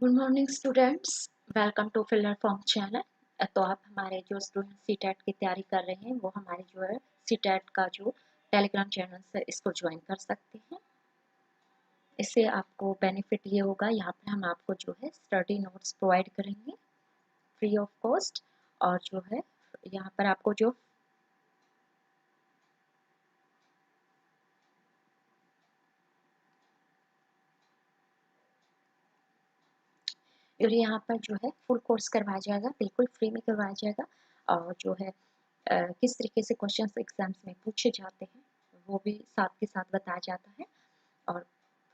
Good morning students, welcome to filler form channel. तो आप हमारे जो स्टूडेंट सीटेट की तैयारी कर रहे हैं वो हमारे जो है सीटेट का जो टेलीग्राम चैनल है इसको ज्वाइन कर सकते हैं। इससे आपको बेनिफिट ये होगा, यहाँ पे हम आपको जो है स्टडी नोट्स प्रोवाइड करेंगे फ्री ऑफ कॉस्ट। और जो है यहाँ पर आपको जो यहाँ पर जो है फुल कोर्स करवाया जाएगा, बिल्कुल फ्री में करवाया जाएगा। और जो है किस तरीके से क्वेश्चंस एग्जाम्स में पूछे जाते हैं वो भी साथ के साथ बताया जाता है। और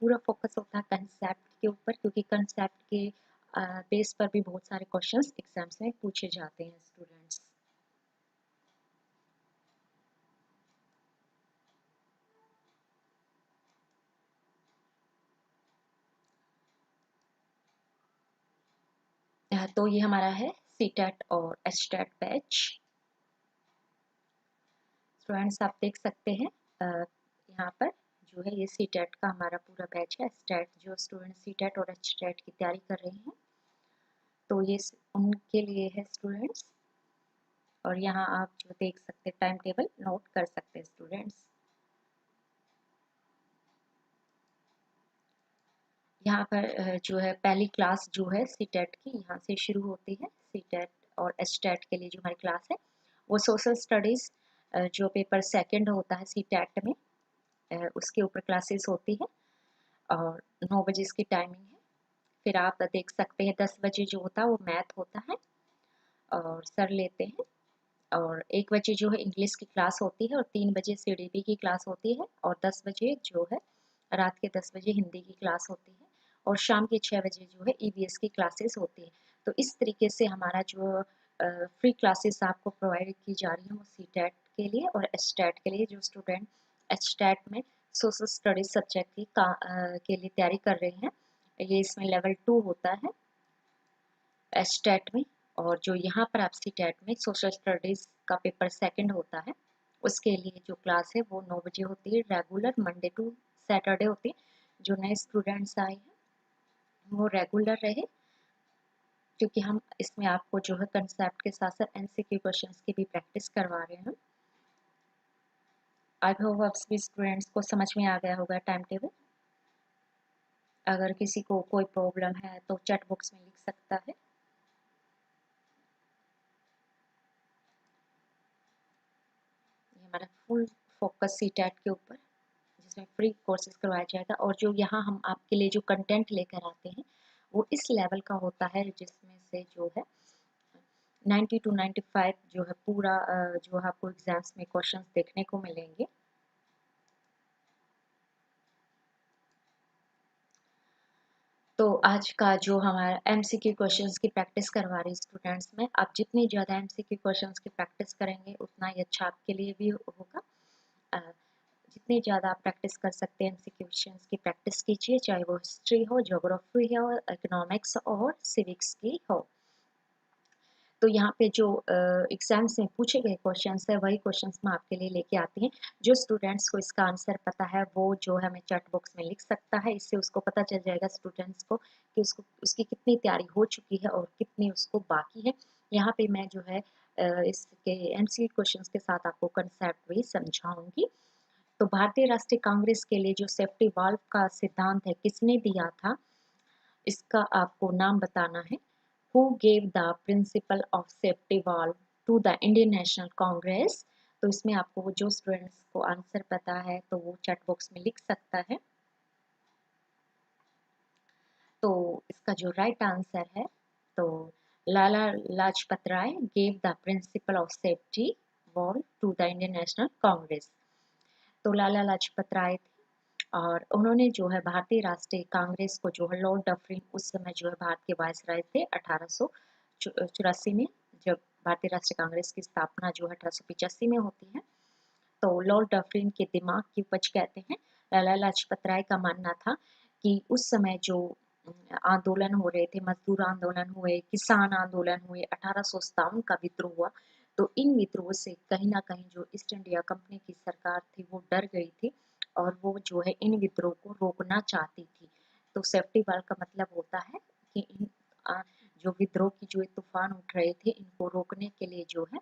पूरा फोकस होता है कंसेप्ट के ऊपर, क्योंकि कंसेप्ट के बेस पर भी बहुत सारे क्वेश्चंस एग्जाम्स में पूछे जाते हैं स्टूडेंट्स। तो ये हमारा है सीटेट और एचटेट बैच। स्टूडेंट्स आप देख सकते हैं यहाँ पर जो है ये सीटेट का हमारा पूरा बैच है। एचटेट जो स्टूडेंट सीटेट और एचटेट की तैयारी कर रहे हैं तो ये उनके लिए है स्टूडेंट्स। और यहाँ आप जो देख सकते हैं टाइम टेबल नोट कर सकते हैं स्टूडेंट्स। यहाँ पर जो है पहली क्लास जो है सीटेट की यहाँ से शुरू होती है। सीटेट और एचटेट के लिए जो हमारी क्लास है वो सोशल स्टडीज़ जो पेपर सेकंड होता है सीटेट में, उसके ऊपर क्लासेस होती है। और 9 बजे इसकी टाइमिंग है। फिर आप देख सकते हैं 10 बजे जो होता है वो मैथ होता है और सर लेते हैं। और 1 बजे जो है इंग्लिश की क्लास होती है और 3 बजे सीडीपी की क्लास होती है और 10 बजे जो है रात के 10 बजे हिंदी की क्लास होती है और शाम के 6 बजे जो है ईवीएस की क्लासेस होती है। तो इस तरीके से हमारा जो फ्री क्लासेस आपको प्रोवाइड की जा रही है वो सीटेट के लिए और एचटेट के लिए। जो स्टूडेंट एचटेट में सोशल स्टडीज सब्जेक्ट के लिए तैयारी कर रहे हैं, ये इसमें लेवल 2 होता है एचटेट में। और जो यहाँ पर आप सीटेट में सोशल स्टडीज का पेपर सेकंड होता है उसके लिए जो क्लास है वो 9 बजे होती है, रेगुलर मंडे टू सैटरडे होती है। जो नए स्टूडेंट्स आए हैं वो रेगुलर रहे, क्योंकि हम इसमें आपको जो है कंसेप्ट के साथ साथ एमसीक्यू क्वेश्चंस की भी प्रैक्टिस करवा रहे हैं। आई होप आप सभी स्टूडेंट्स को समझ में आ गया होगा टाइम टेबल। अगर किसी को कोई प्रॉब्लम है तो चैट बॉक्स में लिख सकता है। ये हमारा फुल फोकस सीटेट के ऊपर जिसमें फ्री कोर्सेज करवाया जाएगा। और जो यहाँ हम आपके लिए जो कंटेंट लेकर आते हैं वो इस लेवल का होता है जिसमें से जो है 90 to 95 जो है पूरा जो आपको एग्जाम्स में क्वेश्चंस देखने को मिलेंगे। तो आज का जो हमारा एमसीक्यू क्वेश्चंस की प्रैक्टिस करवा रहे स्टूडेंट्स में, आप जितनी ज़्यादा एमसीक्यू क्वेश्चंस की प्रैक्टिस करेंगे उतना ही अच्छा आपके लिए भी होगा। अ, जितनी ज़्यादा आप प्रैक्टिस कर सकते हैं एमसीक्यू क्वेश्चंस की प्रैक्टिस कीजिए, चाहे वो हिस्ट्री हो, ज्योग्राफी हो, इकोनॉमिक्स और सिविक्स की हो। तो यहाँ पे जो एग्जाम्स में पूछे गए क्वेश्चंस है वही क्वेश्चंस मैं आपके लिए लेके आती हैं। जो स्टूडेंट्स को इसका आंसर पता है वो जो है हमें चैट बॉक्स में लिख सकता है। इससे उसको पता चल जाएगा स्टूडेंट्स को कि उसको उसकी कितनी तैयारी हो चुकी है और कितनी उसको बाकी है। यहाँ पे मैं जो है इसके एमसीक्यू क्वेश्चंस के साथ आपको कंसेप्ट भी समझाऊंगी। तो भारतीय राष्ट्रीय कांग्रेस के लिए जो सेफ्टी वाल्व का सिद्धांत है किसने दिया था, इसका आपको नाम बताना है। Who gave the principle of safety valve to the Indian National Congress? तो इसमें आपको जो स्टूडेंट्स को आंसर पता है तो वो चैट बॉक्स में लिख सकता है। तो इसका जो राइट आंसर है, तो Lala Lajpat Rai gave the principle of safety valve to the Indian National Congress. तो लाला लाजपत राय और उन्होंने जो है भारतीय राष्ट्रीय कांग्रेस को जो है लॉर्ड डफरिन उस समय जो है भारत के वायसराय थे 1884 में, जब भारतीय राष्ट्रीय कांग्रेस की स्थापना जो है 1885 में होती है। तो लॉर्ड डफरिन के दिमाग की उपज कहते हैं। लाला लाजपत राय का मानना था कि उस समय जो आंदोलन हो रहे थे, मजदूर आंदोलन हुए, किसान आंदोलन हुए, 1857 का विद्रोह हुआ। तो इन विद्रोह से कहीं ना कहीं जो ईस्ट इंडिया कंपनी की सरकार थी वो डर गई थी और वो जो है इन विद्रोह को रोकना चाहती थी। तो सेफ्टी वाल्व का मतलब होता है कि जो विद्रोह की जो तूफान उठ रहे थे, इनको रोकने के लिए जो है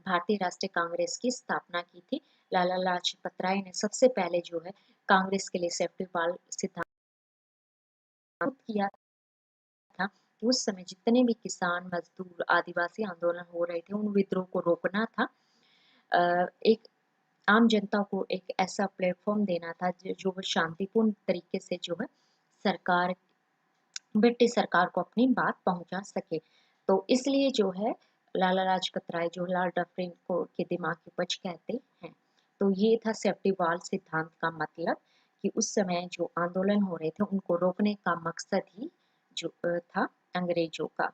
भारतीय राष्ट्रीय कांग्रेस की स्थापना की थी। लाला लाजपत राय ने सबसे पहले जो है कांग्रेस के लिए सेफ्टी वॉल्व सिद्धांत किया था। उस समय जितने भी किसान, मजदूर, आदिवासी आंदोलन हो रहे थे, उन विद्रोह को रोकना था। एक आम जनता को एक ऐसा प्लेटफॉर्म देना था जो वो शांतिपूर्ण तरीके से जो है सरकार, ब्रिटिश सरकार को अपनी बात पहुंचा सके। तो इसलिए जो है लाला लाजपत राय जो लॉर्ड डफरिन को के दिमाग की उपज कहते हैं। तो ये था सेफ्टी वॉल सिद्धांत का मतलब, कि उस समय जो आंदोलन हो रहे थे उनको रोकने का मकसद ही जो था अंग्रेजों का।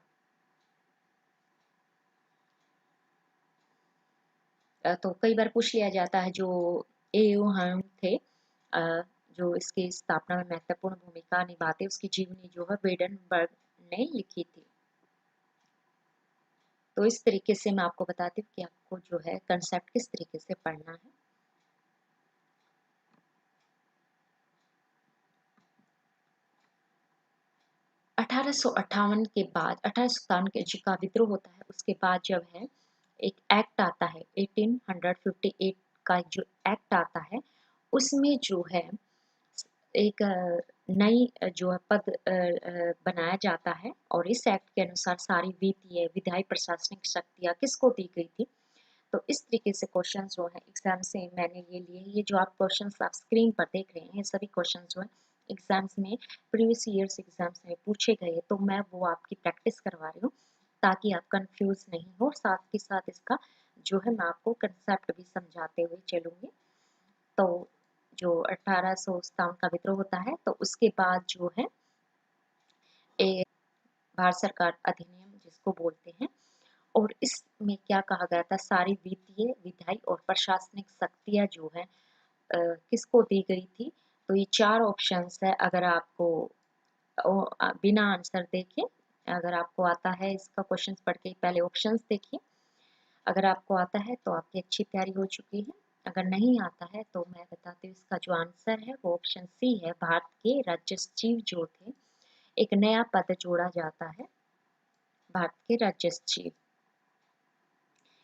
तो कई बार पूछ लिया जाता है जो एयू हम थे, जो इसकी स्थापना में महत्वपूर्ण भूमिका निभाते, उसकी जीवनी जो है वेडनबर्ग ने लिखी थी। तो इस तरीके से मैं आपको बताती हूँ कि आपको जो है कंसेप्ट किस तरीके से पढ़ना है। अठारह के बाद 1857 के जी का विद्रोह होता है, उसके बाद जब है एक एक्ट आता है 1858 का जो एक्ट आता है, उसमें जो है एक नई जो है पद बनाया जाता है, और इस एक्ट के अनुसार सारी वित्तीय, विधायी, प्रशासनिक शक्तियाँ किसको दी गई थी। तो इस तरीके से क्वेश्चन जो है एग्जाम से मैंने ये लिए, ये जो आप क्वेश्चन आप स्क्रीन पर देख रहे हैं, ये सभी क्वेश्चन जो है एग्जाम्स में, प्रीवियस ईयर्स एग्जाम्स में पूछे गए, तो मैं वो आपकी प्रैक्टिस करवा रही हूँ ताकि आप कंफ्यूज नहीं हो। साथ के साथ इसका जो है मैं आपको कंसेप्ट भी समझाते हुए चलूंगी। तो जो 1857 का विद्रोह होता है, तो उसके बाद जो है भारत सरकार अधिनियम जिसको बोलते हैं, और इसमें क्या कहा गया था, सारी वित्तीय, विधायी और प्रशासनिक शक्तियां जो है किसको दी गई थी। तो ये चार ऑप्शंस है, अगर आपको बिना आंसर देखे, अगर आपको आता है इसका क्वेश्चन पढ़ के पहले ऑप्शंस देखिए, अगर आपको आता है तो आपकी अच्छी तैयारी हो चुकी है। अगर नहीं आता है तो मैं बताती हूँ, इसका जो आंसर है वो ऑप्शन सी है। भारत के राज्य सचिव जो थे, एक नया पद जोड़ा जाता है, भारत के राज्य सचिव।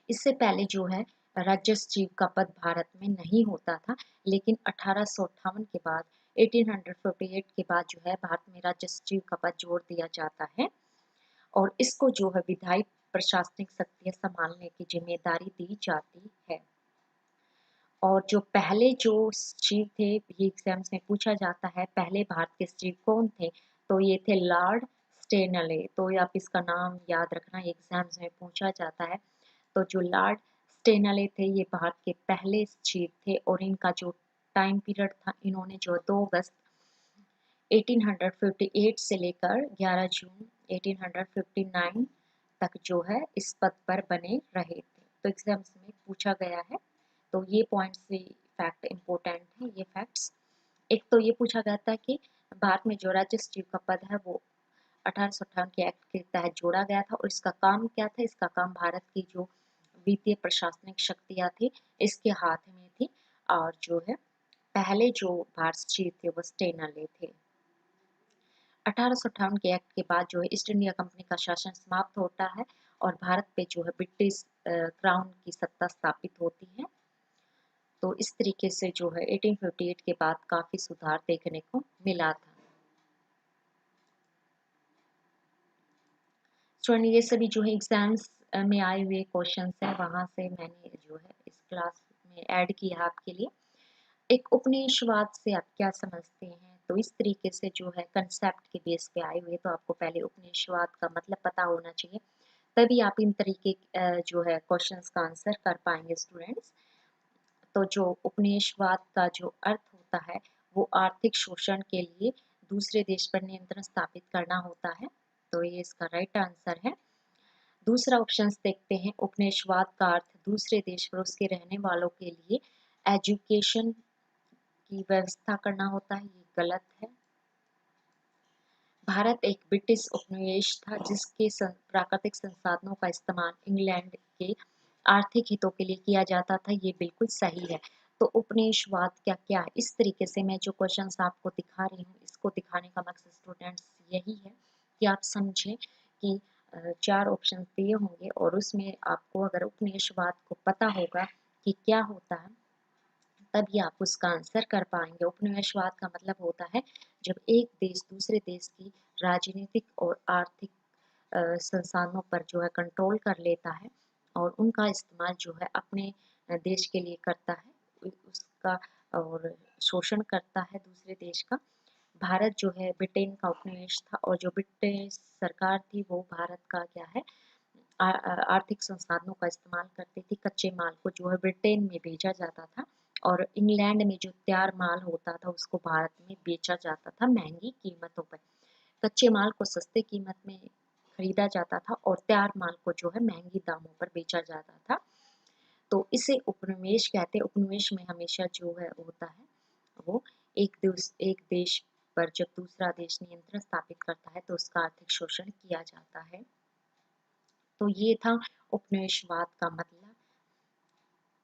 इससे पहले जो है राज्य सचिव का पद भारत में नहीं होता था, लेकिन 1858 के बाद 1858 के बाद जो है भारत में राज्य सचिव का पद जोड़ दिया जाता है, और इसको जो है विधायी, प्रशासनिक शक्तियां संभालने की जिम्मेदारी दी जाती है। और जो पहले जो सचिव थे, ये एग्जाम्स में पूछा जाता है, पहले भारत के सचिव कौन थे, तो ये थे लॉर्ड स्टेनले। तो ये आप इसका नाम याद रखना, एग्जाम्स में पूछा जाता है। तो जो लॉर्ड स्टेनले थे, ये भारत के पहले सचिव थे, और इनका जो टाइम पीरियड था, इन्होंने जो 2 अगस्त 1858 से लेकर 11 जून 1859 तक जो है इस पद पर बने रहे थे। तो एग्जाम्स में पूछा गया है। तो ये पॉइंट्स भी फैक्ट इम्पोर्टेंट है, ये फैक्ट्स। एक तो ये पूछा गया था कि भारत में जो राज्य सचिव का पद है वो 1858 के एक्ट के तहत जोड़ा गया था, और इसका काम क्या था, इसका काम भारत की जो वित्तीय, प्रशासनिक शक्तियां थी, इसके हाथ में थी। और जो है पहले जो भारत सचिव थे वो स्टेनले थे। 1858 के एक्ट के बाद जो है ईस्ट इंडिया कंपनी का शासन समाप्त होता है, और भारत पे जो है ब्रिटिश क्राउन की सत्ता स्थापित होती है। तो इस तरीके से जो है 1858 के बाद काफी सुधार देखने को मिला था। स्टूडेंट, ये सभी जो है एग्जाम्स में आए हुए क्वेश्चंस है, वहां से मैंने जो है इस क्लास में ऐड किया आपके लिए। एक उपनिवेशवाद से आप क्या समझते हैं, तो इस तरीके से जो है कंसेप्ट के बेस पे आए हुए, तो आपको पहले उपनिवेशवाद का मतलब पता होना चाहिए, तभी आप इन तरीके जो है क्वेश्चंस का आंसर कर पाएंगे स्टूडेंट्स। तो जो उपनिवेशवाद का जो अर्थ होता है, वो आर्थिक शोषण के लिए दूसरे देश पर नियंत्रण स्थापित करना होता है। तो ये इसका राइट आंसर है। दूसरा ऑप्शन देखते हैं, उपनिवेशवाद का अर्थ दूसरे देश पर उसके रहने वालों के लिए एजुकेशन की व्यवस्था करना होता है, ये गलत है। भारत एक ब्रिटिश उपनिवेश था, जिसके प्राकृतिक संसाधनों का इस्तेमाल इंग्लैंड के आर्थिक हितों के लिए किया जाता था, ये बिल्कुल सही है। तो उपनिवेशवाद क्या क्या है, इस तरीके से मैं जो क्वेश्चंस आपको दिखा रही हूँ, इसको दिखाने का मकसद स्टूडेंट्स यही है कि आप समझें कि 4 ऑप्शन दिए होंगे और उसमें आपको अगर उपनिवेशवाद को पता होगा कि क्या होता है, तभी आप उसका आंसर कर पाएंगे। उपनिवेशवाद का मतलब होता है जब एक देश दूसरे देश की राजनीतिक और आर्थिक संसाधनों पर जो है कंट्रोल कर लेता है और उनका इस्तेमाल जो है अपने देश के लिए करता है, उसका और शोषण करता है दूसरे देश का। भारत जो है ब्रिटेन का उपनिवेश था और जो ब्रिटिश सरकार थी वो भारत का क्या है आर्थिक संसाधनों का इस्तेमाल करती थी। कच्चे माल को जो है ब्रिटेन में भेजा जाता था और इंग्लैंड में जो तैयार माल होता था उसको भारत में बेचा जाता था महंगी कीमतों पर। कच्चे माल को सस्ते कीमत में खरीदा जाता था और तैयार माल को जो है महंगी दामों पर बेचा जाता था। तो इसे उपनिवेश कहते हैं। उपनिवेश में हमेशा जो है होता है वो एक देश पर जब दूसरा देश नियंत्रण स्थापित करता है तो उसका आर्थिक शोषण किया जाता है। तो ये था उपनिवेशवाद का मतलब।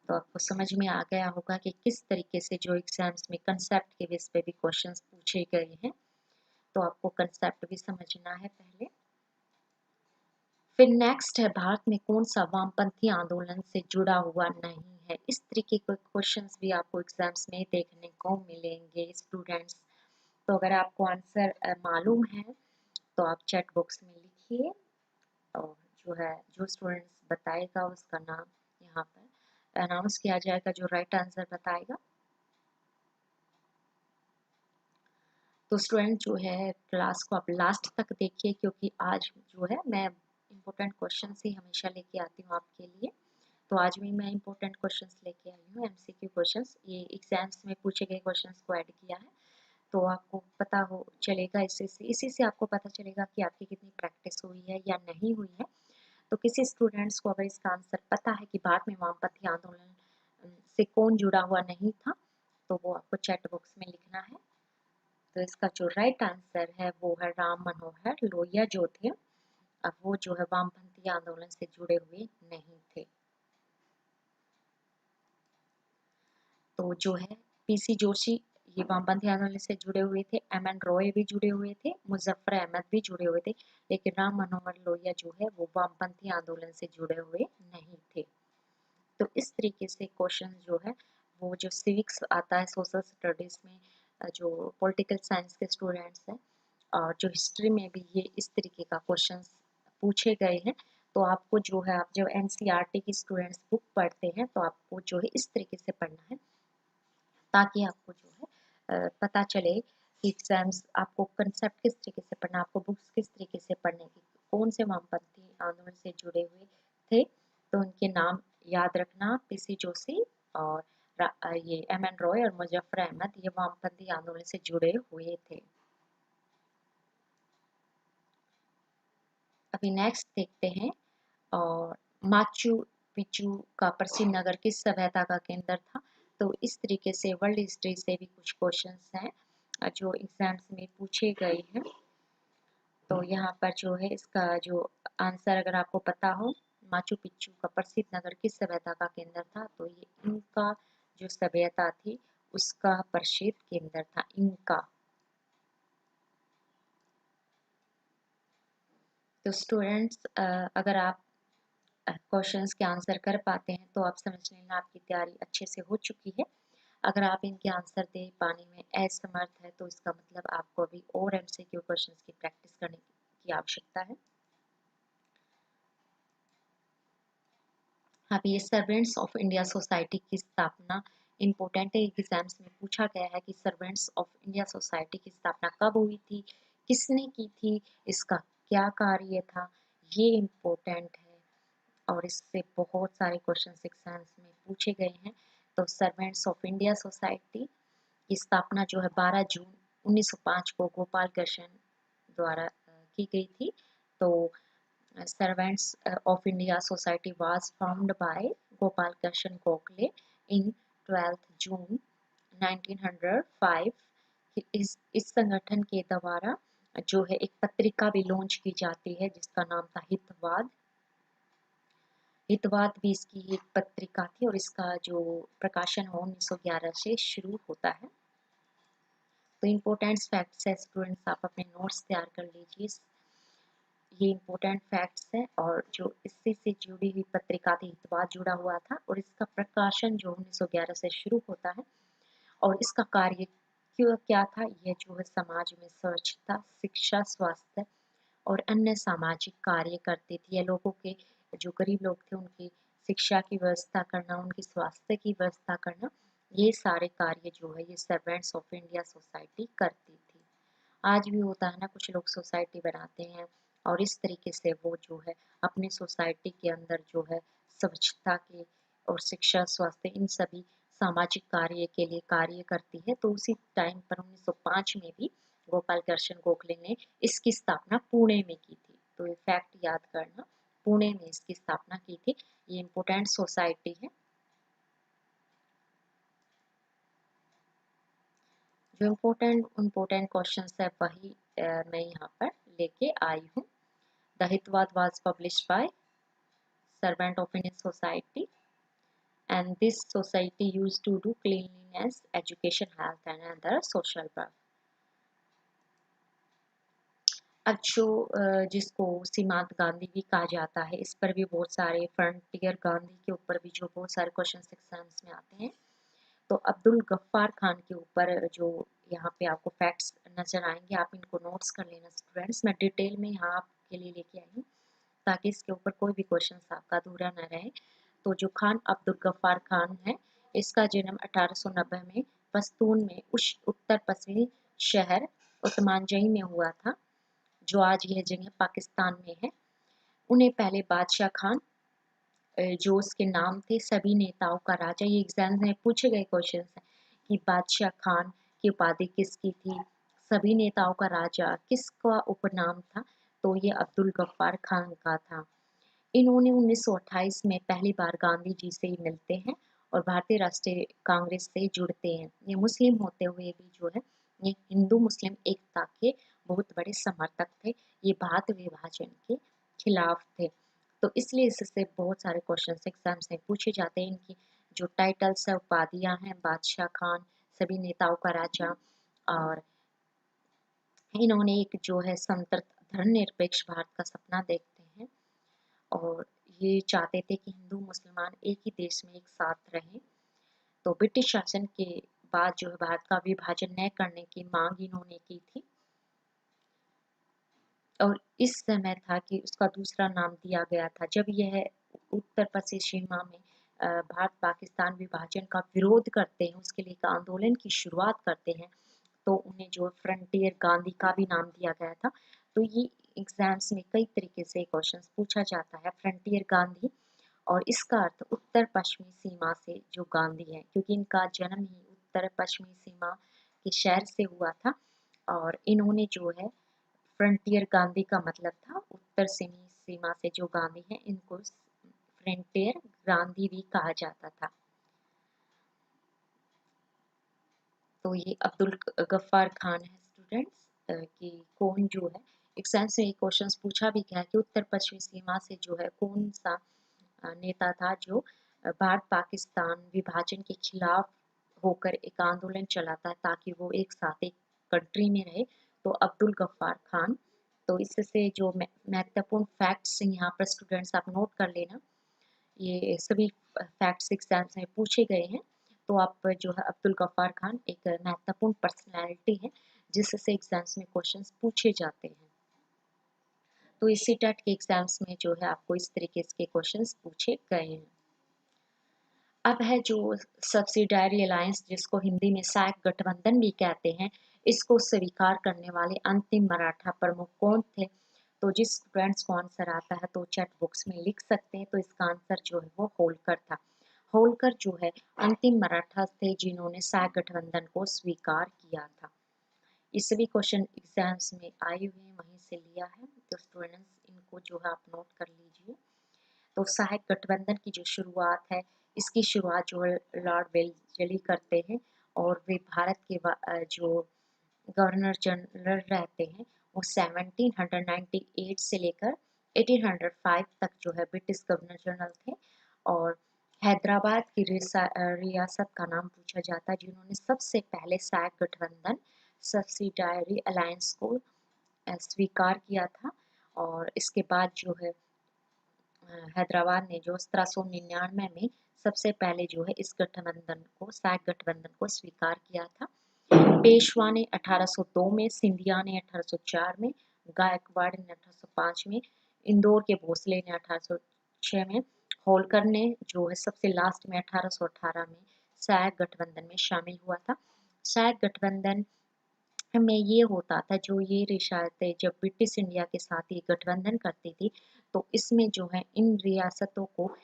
तो आपको समझ में आ गया होगा कि किस तरीके से जो एग्जाम्स में कंसेप्ट के बेस पे भी क्वेश्चंस पूछे गए हैं। तो आपको कंसेप्ट भी समझना है पहले। फिर नेक्स्ट है भारत में कौन सा वामपंथी आंदोलन से जुड़ा हुआ नहीं है। इस तरीके के क्वेश्चंस भी आपको एग्जाम्स में देखने को मिलेंगे स्टूडेंट्स। तो अगर आपको आंसर मालूम है तो आप चैट बॉक्स में लिखिए और जो है जो स्टूडेंट्स बताएगा उसका नाम यहाँ पर अनाउंस किया जाएगा, जो राइट आंसर बताएगा। तो स्टूडेंट जो है क्लास को आप लास्ट तक देखिए क्योंकि आज जो है मैं इम्पोर्टेंट क्वेश्चन ही हमेशा लेके आती हूँ आपके लिए। तो आज भी मैं इम्पोर्टेंट क्वेश्चंस लेके आई हूँ, एमसीक्यू क्वेश्चंस। ये एग्जाम्स में पूछे गए क्वेश्चंस को ऐड किया है तो आपको पता हो चलेगा, इसी से आपको पता चलेगा कि आपकी कितनी प्रैक्टिस हुई है या नहीं हुई है। तो किसी स्टूडेंट्स को अगर इसका आंसर पता है कि भारत में वामपंथी आंदोलन से कौन जुड़ा हुआ नहीं था तो वो आपको चैट बॉक्स में लिखना है। तो इसका जो राइट आंसर है वो है राम मनोहर लोहिया जो थे, अब वो जो है वामपंथी आंदोलन से जुड़े हुए नहीं थे। तो जो है पीसी जोशी ये वामपंथी आंदोलन से जुड़े हुए थे, एमएन रॉय भी जुड़े हुए थे, मुजफ्फर अहमद भी जुड़े हुए थे, लेकिन राम मनोहर लोहिया जो है वो वामपंथी आंदोलन से जुड़े हुए नहीं थे। तो इस तरीके से क्वेश्चन जो है वो जो सिविक्स आता है सोशल स्टडीज में, जो पॉलिटिकल साइंस के स्टूडेंट्स हैं और जो हिस्ट्री में भी ये इस तरीके का क्वेश्चन पूछे गए हैं। तो आपको जो है आप जब एनसीईआरटी की स्टूडेंट्स बुक पढ़ते हैं तो आपको जो है इस तरीके से पढ़ना है ताकि आपको जो है पता चले कि एग्जाम्स आपको कंसेप्ट किस तरीके से पढ़ना, आपको बुक्स किस तरीके से पढ़ने की, कौन से वामपंथी आंदोलन से जुड़े हुए थे। तो उनके नाम याद रखना, पीसी जोशी और ये एमएन रॉय और मुजफ्फर अहमद ये वामपंथी आंदोलन से जुड़े हुए थे। अभी नेक्स्ट देखते हैं। और माचू पिचू का प्रसिद्ध नगर किस सभ्यता का केंद्र था। तो इस तरीके से वर्ल्ड हिस्ट्री से भी कुछ क्वेश्चंस हैं जो एग्जाम्स में पूछे गए हैं। तो यहाँ पर जो है इसका जो आंसर अगर आपको पता हो, माचू पिच्चू का प्रसिद्ध नगर किस सभ्यता का केंद्र था, तो ये इनका जो सभ्यता थी उसका प्रसिद्ध केंद्र था, इनका। तो स्टूडेंट्स अगर आप क्वेश्चंस के आंसर कर पाते हैं तो आप समझ लेना आपकी तैयारी अच्छे से हो चुकी है। अगर आप इनके आंसर दे पाने में असमर्थ है तो इसका मतलब आपको अभी और एमसीक्यू क्वेश्चंस की प्रैक्टिस करने की आवश्यकता है। अब ये सर्वेंट्स ऑफ इंडिया सोसाइटी की स्थापना इम्पोर्टेंट है, एग्जाम्स में पूछा गया है कि सर्वेंट्स ऑफ इंडिया सोसाइटी की स्थापना कब हुई थी, किसने की थी, इसका क्या कार्य था, ये इम्पोर्टेंट है और इससे बहुत सारे क्वेश्चन एग्जाम्स में पूछे गए हैं। तो सर्वेंट्स ऑफ इंडिया सोसाइटी की स्थापना जो है 12 जून 1905 को गोपाल कृष्ण द्वारा की गई थी। तो servants of India society was found by Gopal Krishna Gokhale in 12 June 1905। इस संगठन के द्वारा जो है एक पत्रिका भी लॉन्च की जाती है जिसका नाम था हितवाद। हितवाद भी इसकी एक पत्रिका थी और इसका जो प्रकाशन हो 1911 से शुरू होता है। तो इम्पोर्टेंट फैक्ट्स है स्टूडेंट्स, आप अपने नोट्स तैयार कर लीजिए। ये इम्पोर्टेंट फैक्ट्स है, और जो इससे से जुड़ी हुई पत्रिका थी हितवाद जुड़ा हुआ था, और इसका प्रकाशन जो 1911 से शुरू होता है, और इसका कार्य क्यों क्या था, यह जो है समाज में स्वच्छता, शिक्षा, स्वास्थ्य और अन्य सामाजिक कार्य करती थी। या लोगों के जो गरीब लोग थे उनकी शिक्षा की व्यवस्था करना, उनकी स्वास्थ्य की व्यवस्था करना, ये सारे कार्य जो है ये सर्वेंट्स ऑफ इंडिया सोसाइटी करती थी। आज भी होता है ना, कुछ लोग सोसाइटी बनाते हैं और इस तरीके से वो जो है अपनी सोसाइटी के अंदर जो है स्वच्छता के और शिक्षा, स्वास्थ्य, इन सभी सामाजिक कार्य के लिए कार्य करती है। तो उसी टाइम पर 1905 में भी गोपाल कृष्ण गोखले ने इसकी स्थापना पुणे में की थी। तो ये फैक्ट याद करना, पुणे में इसकी स्थापना की थी। ये इम्पोर्टेंट सोसाइटी है। जो इम्पोर्टेंट क्वेश्चन है वही मैं यहाँ पर लेके आई हूँ। The Hitavada was published by Servant of Indian Society, and this society used to do cleanliness, education, health and other social work. अब जो जिसको सीमांत गांधी भी कहा जाता है, इस पर भी बहुत सारे, फ्रंटियर गांधी के ऊपर भी जो बहुत सारे क्वेश्चन एग्जाम्स में आते हैं। तो अब्दुल गफ्फार खान के ऊपर जो यहाँ पे आपको फैक्ट्स नजर आएंगे, आप इनको नोट्स कर लेना स्टूडेंट्स। मैं डिटेल में यहाँ आपके लिए लेके आई हूँ ताकि इसके ऊपर कोई भी क्वेश्चन आपका अधूरा न रहे। तो जो खान अब्दुल गफ्फार खान है, इसका जन्म 1890 में पश्तून में उत्तर पश्चिमी शहर उस्मानजई में हुआ था, जो आज यह जगह पाकिस्तान में है। उन्हें पहले बादशाह खान, जो उसके नाम थे, सभी नेताओं का राजा, ये एग्जाम में पूछे गए क्वेश्चन है कि बादशाह खान की उपाधि किसकी थी, सभी नेताओं का राजा किसका उपनाम था, तो ये अब्दुल गफ्फार खान का था। इन्होंने 1928 में पहली बार गांधी जी से मिलते हैं और भारतीय राष्ट्रीय कांग्रेस से जुड़ते हैं। ये मुस्लिम होते हुए भी जो है ये हिंदू मुस्लिम एकता के बहुत बड़े समर्थक थे। ये भारत विभाजन के खिलाफ थे। तो इसलिए इससे बहुत सारे क्वेश्चन एग्जाम्स में पूछे जाते हैं। इनकी जो टाइटल्स है, उपाधियां हैं, बादशाह खान, सभी नेताओं का राजा, और इन्होंने एक जो है संतृप्त धर्मनिरपेक्ष भारत का सपना देखते हैं, और ये चाहते थे कि हिंदू मुसलमान एक ही देश में एक साथ रहें। तो ब्रिटिश शासन के बाद जो है भारत का विभाजन न करने की मांग इन्होंने की थी, और इस समय था कि उसका दूसरा नाम दिया गया था। जब यह उत्तर पश्चिम सीमा में भारत पाकिस्तान विभाजन का विरोध करते हैं, उसके लिए एक आंदोलन की शुरुआत करते हैं, तो उन्हें जो फ्रंटियर गांधी का भी नाम दिया गया था। तो ये एग्जाम्स में कई तरीके से क्वेश्चंस पूछा जाता है, फ्रंटियर गांधी, और इसका अर्थ उत्तर पश्चिमी सीमा से जो गांधी है, क्योंकि इनका जन्म ही उत्तर पश्चिमी सीमा के शहर से हुआ था, और इन्होंने जो है फ्रंटियर गांधी का मतलब था उत्तर सीमा से जो गांधी है, इनको फ्रंटियर गांधी भी कहा जाता था। तो ये अब्दुल गफ्फार खान है स्टूडेंट्स, कि कौन जो है, एग्जाम से ये क्वेश्चंस पूछा भी गया कि उत्तर पश्चिमी सीमा से जो है कौन सा नेता था जो भारत पाकिस्तान विभाजन के खिलाफ होकर एक आंदोलन चलाता है ताकि वो एक साथ एक कंट्री में रहे। तो अब्दुल गफ्फार खान। तो इससे जो महत्वपूर्ण फैक्ट्स यहाँ पर स्टूडेंट्स आप नोट कर लेना, ये सभी फैक्ट्स एग्जाम्स में पूछे गए हैं। तो आप जो है अब्दुल गफ्फार खान एक महत्वपूर्ण पर्सनैलिटी है जिससे एग्जाम्स में क्वेश्चंस पूछे जाते हैं। तो इसी टेट के एग्जाम्स में जो है आपको इस तरीके के क्वेश्चंस पूछे गए हैं। अब है जो सब्सिडायरी अलायंस, जिसको हिंदी में सहायक गठबंधन भी कहते हैं, इसको स्वीकार करने वाले अंतिम मराठा प्रमुख कौन थे। तो जिस स्टूडेंट्स को आंसर आता है तो चैट बॉक्स में लिख सकते हैं। तो इसका आंसर जो है वो होलकर था। होलकर जो है अंतिम मराठा थे जिन्होंने सहायक गठबंधन को स्वीकार किया था। ये सभी क्वेश्चन एग्जाम्स में आए हुए हैं, वहीं से लिया है। तो स्टूडेंट्स इनको जो है आप नोट कर लीजिए। तो सहायक गठबंधन की जो शुरुआत है, इसकी शुरुआत जो है लॉर्ड वेलेस्ली करते हैं, और वे भारत के जो गवर्नर जनरल रहते हैं वो 1798 से लेकर 1805 तक जो है ब्रिटिश गवर्नर जनरल थे। और हैदराबाद की रियासत का नाम पूछा जाता है जिन्होंने सबसे पहले सहायक गठबंधन सब्सिडायरी अलायंस को स्वीकार किया था। और और इसके बाद जो है हैदराबाद ने जो 1799 में सबसे पहले जो है इस गठबंधन को, सैक गठबंधन को स्वीकार किया था। पेशवा ने 1802 में, सिंधिया ने 1804 में, गायकवाड़ ने 1805 में, इंदौर के भोसले ने 1806 में, होलकर ने जो है सबसे लास्ट में 1818 में सैक गठबंधन में शामिल हुआ था। सैक गठबंधन में ये होता था, जो ये रियासतें जब ब्रिटिश इंडिया के साथ ये गठबंधन करती थी, तो इसमें जो है इन रियासतों को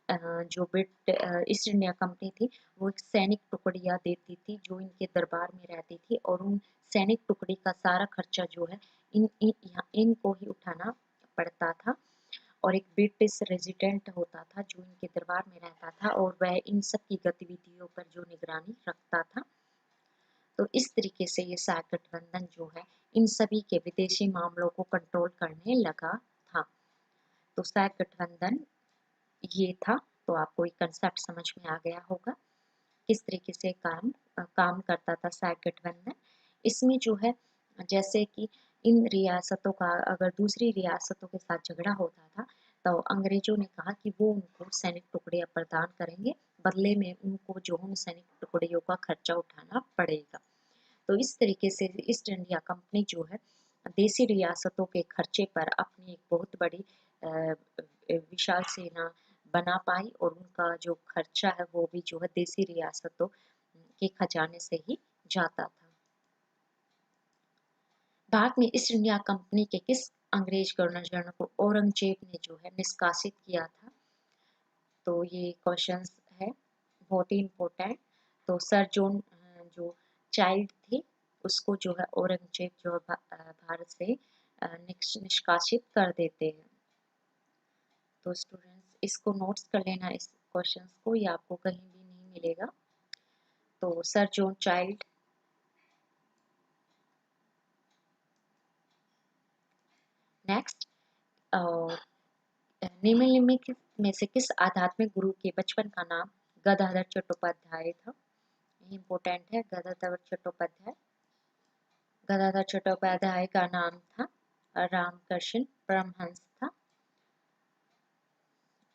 जो ईस्ट इंडिया कंपनी थी वो एक सैनिक टुकड़ियाँ देती थी जो इनके दरबार में रहती थी, और उन सैनिक टुकड़ी का सारा खर्चा जो है इनको ही उठाना पड़ता था। और एक ब्रिटिश रेजिडेंट होता था जो इनके दरबार में रहता था, और वह इन सब की गतिविधियों पर जो निगरानी रखता था। तो इस तरीके से ये सैक गठबंधन जो है इन सभी के विदेशी मामलों को कंट्रोल करने लगा था। तो सैक गठबंधन ये था। तो आपको एक कंसेप्ट समझ में आ गया होगा किस तरीके से काम करता था सैक गठबंधन। इसमें जो है जैसे कि इन रियासतों का अगर दूसरी रियासतों के साथ झगड़ा होता था, तो अंग्रेजों ने कहा कि वो उनको सैनिक टुकड़ियां प्रदान करेंगे, बदले में उनको जो उन सैनिक टुकड़ियों का खर्चा उठाना पड़ेगा। तो इस तरीके से ईस्ट इंडिया कंपनी जो है देसी रियासतों के खर्चे पर अपनी एक बहुत बड़ी विशाल सेना बना पाई, और उनका जो खर्चा है वो भी जो है देसी रियासतों के खजाने से ही जाता था। बाद में ईस्ट इंडिया कंपनी के किस अंग्रेज गवर्नर जनरल को औरंगजेब ने जो है निष्कासित किया था? तो ये क्वेश्चंस है बहुत ही इम्पोर्टेंट। तो सर जॉन जो चाइल्ड थे उसको जो है औरंगजेब जो है भारत से निष्कासित कर देते हैं। तो स्टूडेंट्स इसको नोट्स कर लेना, इस क्वेश्चंस को, ये आपको कहीं भी नहीं मिलेगा। तो सर जॉन चाइल्ड नेक्स्ट, निम्नलिखित में से किस आध्यात्मिक गुरु के बचपन का नाम गदाधर चट्टोपाध्याय था? इम्पोर्टेंट है। गदाधर चट्टोपाध्याय का नाम था रामकृष्ण परमहंस था।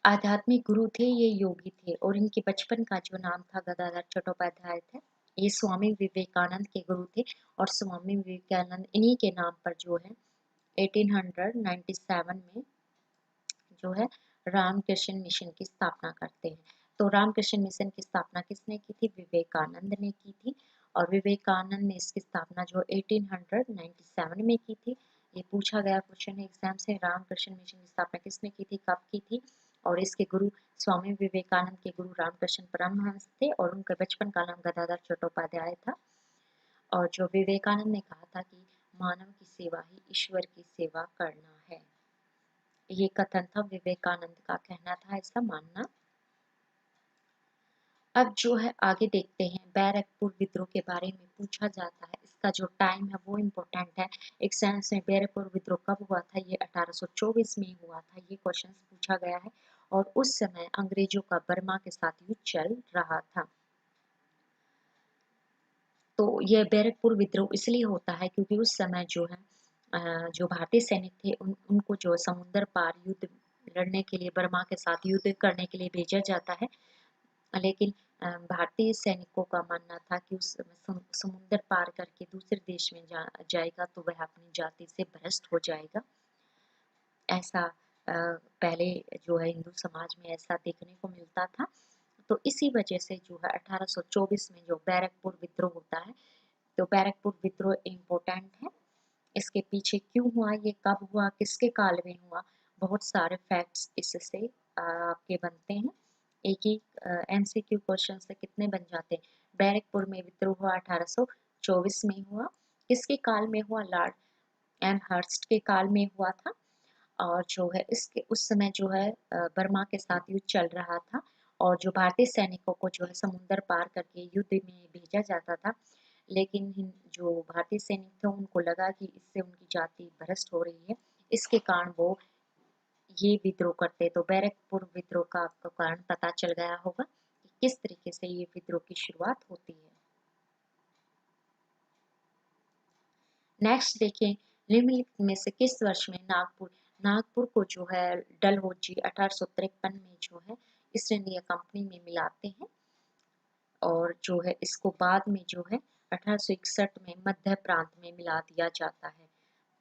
आध्यात्मिक गुरु थे, ये योगी थे, और इनके बचपन का जो नाम था गदाधर चट्टोपाध्याय थे। ये स्वामी विवेकानंद के गुरु थे, और स्वामी विवेकानंद इन्हीं के नाम पर जो है 1897 में जो है रामकृष्ण मिशन की स्थापना करते हैं। तो रामकृष्ण मिशन की स्थापना किसने की थी? विवेकानंद ने की थी, और विवेकानंद ने इसकी स्थापना जो 1897 में की थी। ये पूछा गया क्वेश्चन है एग्जाम से, रामकृष्ण मिशन की स्थापना किसने की थी, कब की थी? और इसके गुरु स्वामी विवेकानंद के गुरु रामकृष्ण परमहंस थे, और उनके बचपन का नाम गदाधर चट्टोपाध्याय था। और जो विवेकानंद ने कहा था कि मानव की सेवा ही ईश्वर की सेवा करना है, ये कथन था, विवेकानंद का कहना था, ऐसा मानना। अब जो है आगे देखते हैं, बैरकपुर विद्रोह के बारे में पूछा जाता है, इसका जो टाइम है वो इम्पोर्टेंट है। एग्जाम में बैरकपुर विद्रोह कब हुआ था? ये 1824 में हुआ था, ये क्वेश्चन पूछा गया है। और उस समय अंग्रेजों का बर्मा के साथ युद्ध चल रहा था। तो यह बैरकपुर विद्रोह इसलिए होता है क्योंकि उस समय जो है जो भारतीय सैनिक थे उनको जो समुद्र पार युद्ध लड़ने के लिए, बर्मा के साथ युद्ध करने के लिए भेजा जाता है। लेकिन भारतीय सैनिकों का मानना था कि उस समुद्र पार करके दूसरे देश में जाएगा तो वह अपनी जाति से भ्रष्ट हो जाएगा। ऐसा पहले जो है हिंदू समाज में ऐसा देखने को मिलता था। तो इसी वजह से जो है 1824 में जो बैरकपुर विद्रोह होता है, तो बैरकपुर विद्रोह इम्पोर्टेंट है। इसके पीछे क्यों हुआ, ये कब हुआ, किसके काल में हुआ, बहुत सारे फैक्ट्स इससे आपके बनते हैं। एक ही एमसीक्यू क्वेश्चन से कितने बन जाते हैं। बैरकपुर में विद्रोह हुआ 1824 में हुआ, किसके काल में हुआ? लॉर्ड एमहर्स्ट के काल में हुआ था। और जो है इसके उस समय जो है बर्मा के साथ युद्ध चल रहा था, और जो भारतीय सैनिकों को जो है समुद्र पार करके युद्ध में भेजा जाता था। लेकिन जो भारतीय सैनिक थे उनको लगा कि इससे उनकी जाति भ्रष्ट हो रही है, इसके कारण वो ये विद्रोह करते। तो बैरकपुर विद्रोह का आपको कारण पता चल गया होगा कि किस तरीके से ये विद्रोह की शुरुआत होती है। नेक्स्ट देखिए, निम्नलिखित में से किस वर्ष में नागपुर नागपुर को जो है डलहौजी 1853 में जो है ईस्ट इंडिया कंपनी में मिलाते हैं, और जो है इसको बाद में जो है 1861 में मध्य प्रांत में मिला दिया जाता है।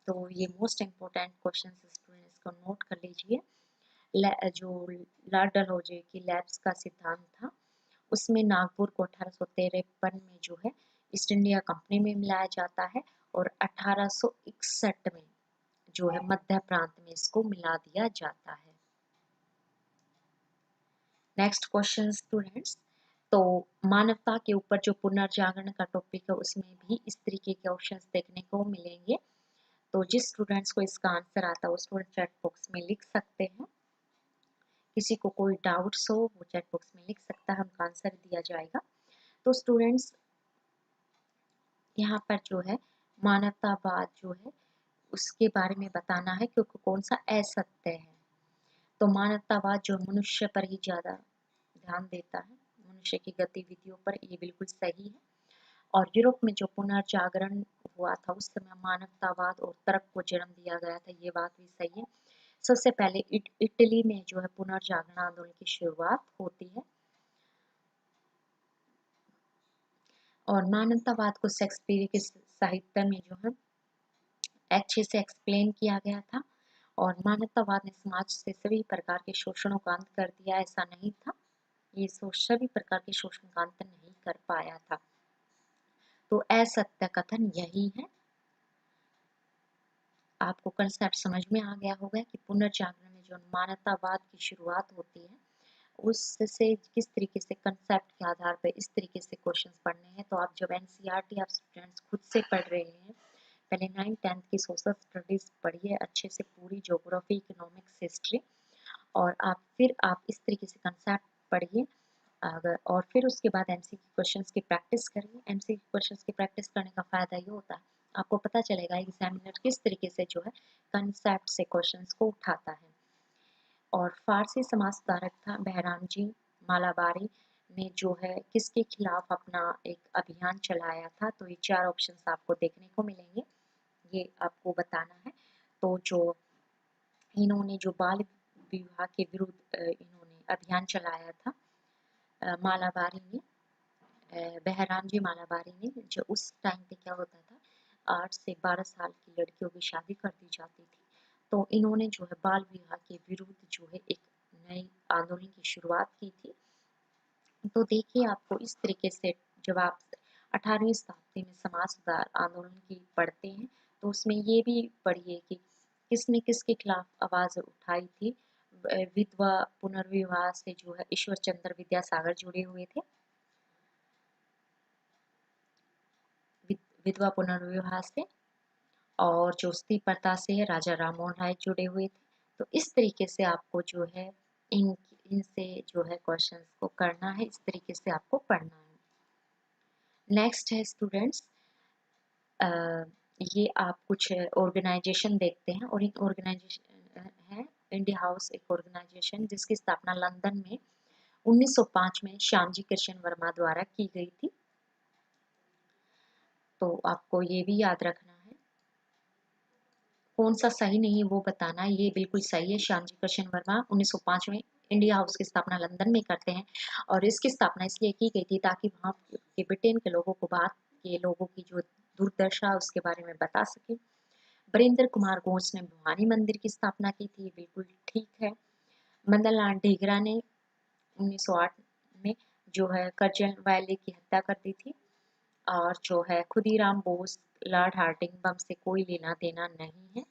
तो ये मोस्ट इम्पोर्टेंट क्वेश्चन स्टूडेंट्स को नोट कर लीजिए। जो लॉर्ड डलहौजी की लैब्स का सिद्धांत था, उसमें नागपुर को 1853 में जो है ईस्ट इंडिया कंपनी में मिलाया जाता है, और 1861 में जो है मध्य प्रांत में इसको मिला दिया जाता है। नेक्स्ट क्वेश्चन स्टूडेंट्स, तो मानवता के ऊपर जो पुनर्जागरण का टॉपिक है उसमें भी इस तरीके के क्वेश्चंस देखने को मिलेंगे। तो जिस स्टूडेंट्स को इसका आंसर आता है वो स्टूडेंट चैट बॉक्स में लिख सकते हैं। किसी को कोई डाउट्स हो वो चैट बॉक्स में लिख सकता है, हमको आंसर दिया जाएगा। तो स्टूडेंट्स यहाँ पर जो है मानवतावाद जो है उसके बारे में बताना है, क्योंकि कौन सा असत्य है। तो मानवतावाद जो मनुष्य पर ही ज़्यादा ध्यान देता है, मनुष्य की गतिविधियों पर, ये बिल्कुल सही है। और यूरोप में जो पुनर्जागरण हुआ था उस समय मानवतावाद और तर्क को जन्म दिया गया था, ये बात भी सही है। सबसे पहले इटली में जो है पुनर्जागरण आंदोलन की शुरुआत होती है, और मानवतावाद को शेक्सपियर के साहित्य में जो है अच्छे से एक्सप्लेन किया गया था। और मानवतावाद ने समाज से सभी प्रकार के शोषणों का अंत कर दिया, ऐसा नहीं था, ये सभी प्रकार के शोषण का अंत नहीं कर पाया था। तो असत्य कथन यही है। आपको कंसेप्ट समझ में आ गया होगा कि पुनर्जागरण में जो मानवतावाद की शुरुआत होती है उससे किस तरीके से कंसेप्ट के आधार पर इस तरीके से क्वेश्चंस पढ़ने हैं। तो आप जब एनसीईआरटी आप स्टूडेंट्स खुद से पढ़ रहे हैं, पहले 9th-10th की सोशल स्टडीज पढ़िए अच्छे से, पूरी ज्योग्राफी, इकोनॉमिक्स, हिस्ट्री, और फिर आप इस तरीके से कंसेप्ट पढ़िए अगर, और फिर उसके बाद एमसीक्यू क्वेश्चंस की प्रैक्टिस करिए। एमसीक्यू क्वेश्चंस की प्रैक्टिस करने का फ़ायदा ये होता है, आपको पता चलेगा एग्जामिनर किस तरीके से जो है कंसेप्ट से क्वेश्चंस को उठाता है। और फारसी समाज सुधारक था बहराम जी मालाबारी ने जो है किसके खिलाफ अपना एक अभियान चलाया था। तो ये 4 ऑप्शंस आपको देखने को मिलेंगे, ये आपको बताना है। तो जो इन्होंने जो बाल विवाह के विरुद्ध इन्होंने अभियान चलाया था, मालाबारी ने, बहराम जी मालाबारी ने, जो उस टाइम पे क्या होता था 8 से 12 साल की लड़कियों की शादी कर दी जाती थी। तो इन्होंने जो है बाल विवाह के विरुद्ध जो है एक नई आंदोलन की शुरुआत की थी। तो देखिए आपको इस तरीके से जब आप 18वीं शताब्दी में समाज सुधार आंदोलन की पढ़ते हैं तो उसमें ये भी पढ़िए कि किसने किसके खिलाफ आवाज़ उठाई थी। विधवा पुनर्विवाह से जो है ईश्वर चंद्र विद्यासागर जुड़े हुए थे, विधवा पुनर्विवाह से, और जो स्त्री प्रथा से है राजा राममोहन राय जुड़े हुए थे। तो इस तरीके से आपको जो है इनसे जो है क्वेश्चंस को करना है, इस तरीके से आपको पढ़ना है। नेक्स्ट है स्टूडेंट्स, ये आप कुछ ऑर्गेनाइजेशन देखते हैं, और एक ऑर्गेनाइजेशन है इंडिया हाउस, एक ऑर्गेनाइजेशन जिसकी स्थापना लंदन में 1905 में श्यामजी कृष्ण वर्मा द्वारा की गई थी। तो आपको ये भी याद रखना है, कौन सा सही नहीं वो बताना है। ये बिल्कुल सही है, श्यामजी कृष्ण वर्मा 1905 में इंडिया हाउस की स्थापना लंदन में करते हैं, और इसकी स्थापना इसलिए की गई थी ताकि वहाँ के ब्रिटेन के लोगों को, बाहर के लोगों की जो दुर्दशा उसके बारे में बता सके। बरिंदर कुमार घोष ने भवानी मंदिर की स्थापना की थी, बिल्कुल ठीक है। मदन लाल ढींगरा ने 1908 में जो है कर्जन वैली की हत्या कर दी थी। और जो है खुदीराम बोस, लॉर्ड हार्डिंग बम से कोई लेना देना नहीं है,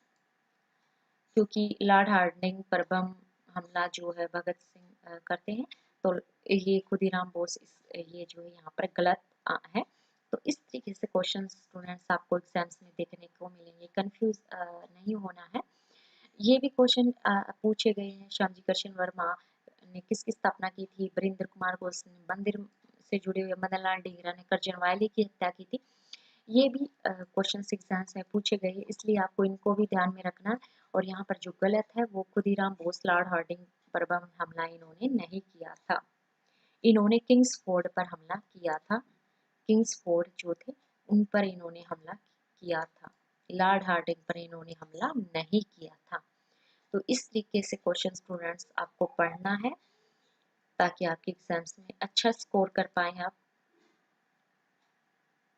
क्योंकि लॉर्ड हार्डिंग पर बम हमला जो है भगत सिंह करते हैं। तो ये खुदीराम बोस ये जो है यहाँ पर गलत है। तो इस तरीके से क्वेश्चन स्टूडेंट्स आपको एग्जाम्स में देखने को मिलेंगे, कंफ्यूज नहीं होना है। ये भी क्वेश्चन पूछे गए हैं, श्यामजी कृष्ण वर्मा ने किसकी स्थापना की थी, बरिंदर कुमार घोष ने मंदिर से जुड़े हुए, मदन लाल ढींगरा ने कर्जन वायली की हत्या की थी। ये भी क्वेश्चन एग्जाम्स में पूछे गए हैं, इसलिए आपको इनको भी ध्यान में रखना। और यहाँ पर जो गलत है वो खुदीराम बोस, लॉर्ड हार्डिंग पर बम हमला इन्होंने नहीं किया था, इन्होंने किंग्सफोर्ड पर हमला किया था। किंग्सफोर्ड जो थे उन पर इन्होंने हमला किया था, लॉर्ड हार्डिंग पर इन्होंने हमला नहीं किया था। तो इस तरीके से क्वेश्चन स्टूडेंट्स आपको पढ़ना है ताकि आपके एग्जाम्स में अच्छा स्कोर कर पाए आप।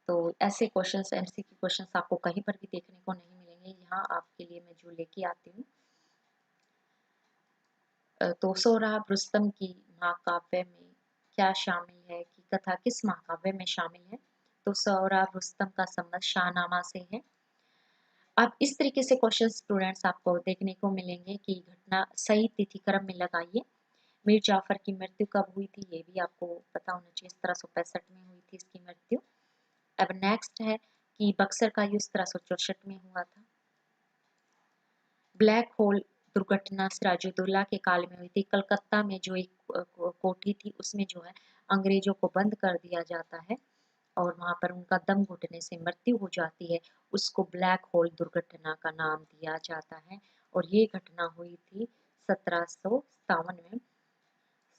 तो ऐसे क्वेश्चंस, एमसीक्यू क्वेश्चंस आपको कहीं पर भी देखने को नहीं मिलेंगे। यहाँ आपके लिए मैं जो लेके आती हूँ, तो सोहराब रुस्तम की महाकाव्य में क्या शामिल है, की कथा किस महाकाव्य में शामिल है? तो सोहराब रुस्तम का संबंध शाहनामा से है। अब इस तरीके से क्वेश्चन स्टूडेंट्स आपको देखने को मिलेंगे कि घटना सही तिथि क्रम में लगाइए। मीर जाफर की मृत्यु कब हुई थी, ये भी आपको पता होना चाहिए। 1765 में हुई थी इसकी मृत्यु। अब नेक्स्ट है कि बक्सर का युद्ध 1764 में हुआ था। ब्लैक होल दुर्घटना सिराजुद्दौला के काल में हुई थी। कलकत्ता में जो एक कोठी थी उसमें जो है अंग्रेजों को बंद कर दिया जाता है और वहां पर उनका दम घुटने से मृत्यु हो जाती है। उसको ब्लैक होल दुर्घटना का नाम दिया जाता है और ये घटना हुई थी 1757 में।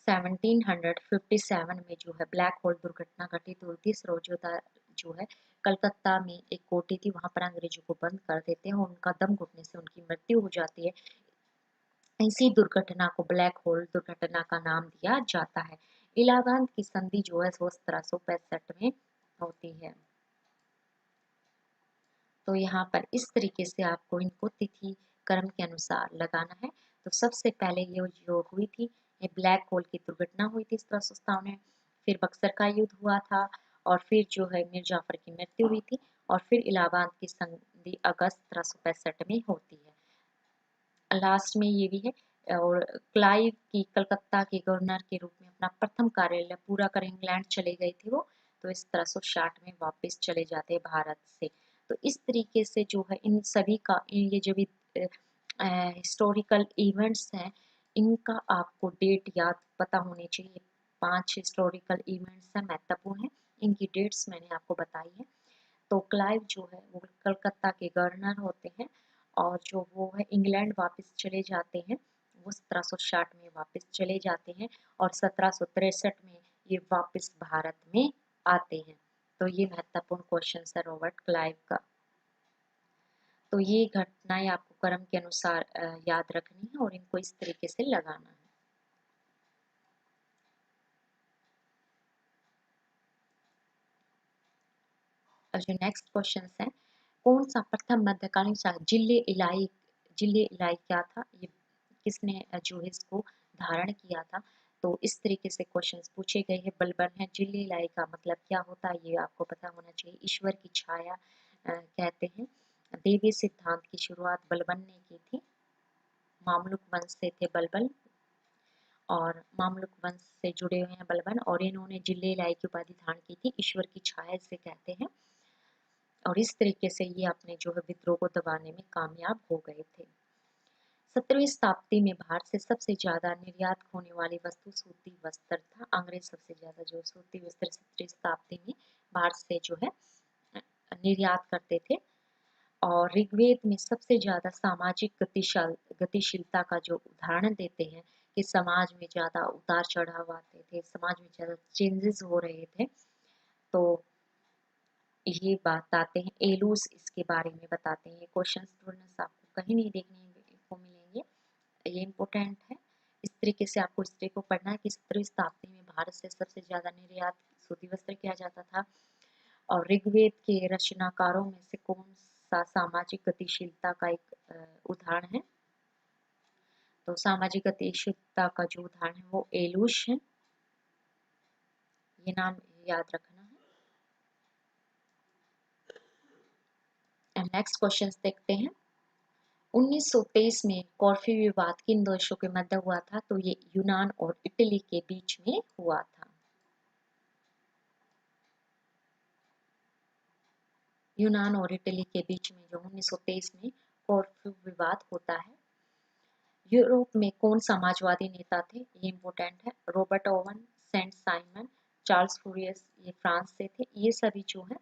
1757 में जो है ब्लैक होल दुर्घटना घटित हुई थी। सरोजोदा जो है कलकत्ता में एक कोठी थी, वहां पर अंग्रेजों को बंद कर देते हैं और उनका दम घुटने से उनकी मृत्यु हो जाती है। इसी दुर्घटना को ब्लैक होल दुर्घटना का नाम दिया जाता है। इलाहाबाद की संधि जो है वो 1765 में होती है। तो यहाँ पर इस तरीके से आपको इनको तिथि कर्म के अनुसार लगाना है। तो सबसे पहले ये जो हुई थी, ये ब्लैक होल की दुर्घटना हुई थी 1757 में, फिर बक्सर का युद्ध हुआ था और फिर जो है मीर जाफर की मृत्यु हुई थी और फिर इलाहाबाद की संधि अगस्त 1765 में होती है। लास्ट में ये भी है। और क्लाइव की कलकत्ता के गवर्नर के रूप में अपना प्रथम कार्यालय पूरा कर इंग्लैंड चले गए थे वो, तो इस 1760 में वापस चले जाते हैं भारत से। तो इस तरीके से जो है इन सभी का, ये जो भी हिस्टोरिकल इवेंट्स हैं, इनका आपको डेट याद पता होनी चाहिए। 5 हिस्टोरिकल इवेंट्स हैं, महत्वपूर्ण हैं, इनकी डेट्स मैंने आपको बताई है। तो क्लाइव जो है वो कलकत्ता के गवर्नर होते हैं और जो वो है इंग्लैंड वापस चले जाते हैं। वो 1760 में वापस चले जाते हैं और 1763 में ये वापस भारत में आते हैं। तो ये महत्वपूर्ण क्वेश्चन है रॉबर्ट क्लाइव का। तो ये घटनाएं आपको क्रम के अनुसार याद रखनी है और इनको इस तरीके से लगाना है। और जो नेक्स्ट क्वेश्चन है, कौन सा प्रथम मध्यकालीन शासक जिले इलाई क्या था, ये किसने जो है इसको धारण किया था? तो इस तरीके से क्वेश्चंस पूछे गए हैं। बलबन है, जिले इलाई का मतलब क्या होता है ये आपको पता होना चाहिए। ईश्वर की छाया कहते हैं। देवी सिद्धांत की शुरुआत बलबन ने की थी। मामलुक वंश से थे बलबन और मामलुक वंश से जुड़े हुए हैं बलबन और इन्होंने जिले इलाई की उपाधि धारण की थी। ईश्वर की छाया से कहते हैं और इस तरीके से ये अपने जो है विद्रोह को दबाने में कामयाब हो गए थे। 17वीं शताब्दी में भारत से सबसे ज्यादा निर्यात होने वाली वस्तु सूती वस्त्र था। अंग्रेज सबसे ज्यादा जो सूती वस्त्र 17वीं शताब्दी में भारत से जो है निर्यात करते थे। और ऋग्वेद में सबसे ज्यादा सामाजिक गतिशीलता का जो उदाहरण देते हैं कि समाज में ज्यादा उतार चढ़ाव आते थे, समाज में ज्यादा चेंजेस हो रहे थे, तो ये बताते हैं। एलूस इसके बारे में बताते हैं। ये क्वेश्चन स्टूडेंट्स आपको कहीं नहीं देखने को मिलेंगे, ये इम्पोर्टेंट है। इस तरीके से आपको हिस्ट्री को पढ़ना है कि 17वीं शताब्दी में भारत से सबसे ज्यादा निर्यात सूती वस्त्र किया जाता था और ऋग्वेद के रचनाकारों में से कौन सा सामाजिक गतिशीलता का एक उदाहरण है? तो सामाजिक गतिशीलता का जो उदाहरण है वो एलूश है। ये नाम याद रखना है। नेक्स्ट क्वेश्चन देखते हैं। 1923 में कॉर्फू विवाद किन देशों के मध्य हुआ था? तो ये यूनान और इटली के बीच में हुआ था। यूनान और इटली के बीच में जो 1923 में कॉर्फू विवाद होता है। यूरोप में कौन समाजवादी नेता थे? ये इम्पोर्टेंट है। Robert Owen, Saint Simon, Charles Fourier, ये फ्रांस से थे। ये सभी जो है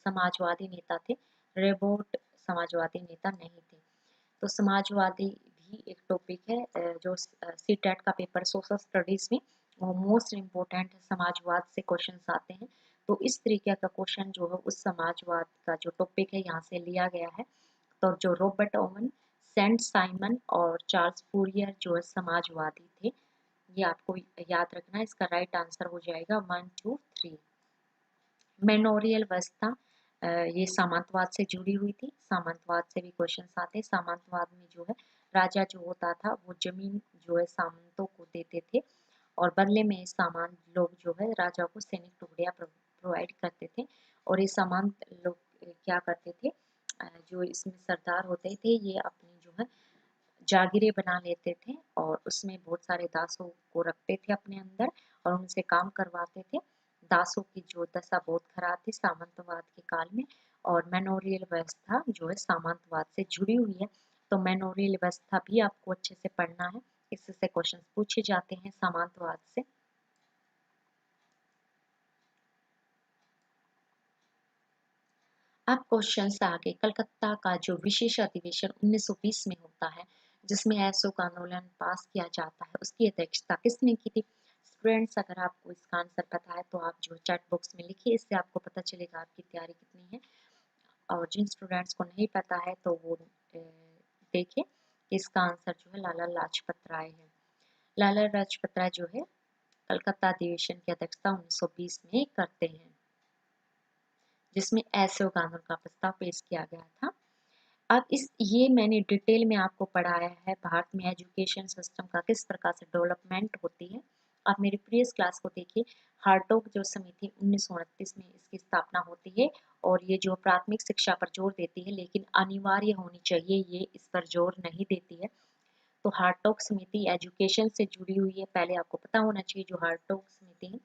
समाजवादी नेता थे। रेबोट समाजवादी नेता नहीं थे। तो समाजवादी भी एक टॉपिक है जो सीटेट का पेपर सोशल स्टडीज में वो मोस्ट इम्पोर्टेंट है। समाजवाद से क्वेश्चन आते हैं, तो इस तरीके का क्वेश्चन जो है उस समाजवाद का जो टॉपिक है यहाँ से लिया गया है। तो जो रॉबर्ट ओवन, सेंट साइमन और चार्ल्स फूरियर जो है समाजवादी थे। ये आपको याद रखना है। इसका राइट आंसर हो जाएगा 1 2 3। मैनोरियल व्यवस्था ये सामंतवाद से जुड़ी हुई थी। सामंतवाद से भी क्वेश्चन आते हैं। सामंतवाद में जो है राजा जो होता था वो जमीन जो है सामंतों को देते थे और बदले में सामान लोग जो है राजा को सैनिक टुकड़ियां प्रोवाइड करते थे। और ये सामंत लोग क्या करते थे, जो इसमें सरदार होते थे ये अपनी जो है जागीरें बना लेते थे और उसमें बहुत सारे दासों को रखते थे अपने अंदर और उनसे काम करवाते थे। दासों की जो दशा बहुत खराब थी सामंतवाद के काल में। और मैनोरियल व्यवस्था जो है सामंतवाद से जुड़ी हुई है, तो मैनोरियल व्यवस्था भी आपको अच्छे से पढ़ना है। इससे क्वेश्चन पूछे जाते हैं सामंतवाद से। अब क्वेश्चन से आगे, कलकत्ता का जो विशेष अधिवेशन 1920 में होता है जिसमें अशोक आंदोलन पास किया जाता है, उसकी अध्यक्षता किसने की थी? स्टूडेंट्स, अगर आपको इसका आंसर पता है तो आप जो चैट बॉक्स में लिखिए, इससे आपको पता चलेगा आपकी तैयारी कितनी है। और जिन स्टूडेंट्स को नहीं पता है तो वो देखें कि इसका आंसर जो है लाला लाजपत राय है। लाला लाजपत राय जो है कलकत्ता अधिवेशन की अध्यक्षता 1920 में करते हैं जिसमें अशोक आंदोलन का प्रस्ताव पेश किया गया था। अब इस ये मैंने डिटेल में आपको पढ़ाया है भारत में एजुकेशन सिस्टम का किस प्रकार से डेवलपमेंट होती है। आप मेरी प्रीवियस क्लास को देखिए। हार्टोग जो समिति 1929 में इसकी स्थापना होती है और ये जो प्राथमिक शिक्षा पर जोर देती है लेकिन अनिवार्य होनी चाहिए, ये इस पर जोर नहीं देती है। तो हार्टोग समिति एजुकेशन से जुड़ी हुई है, पहले आपको पता होना चाहिए। जो हार्टोग समिति है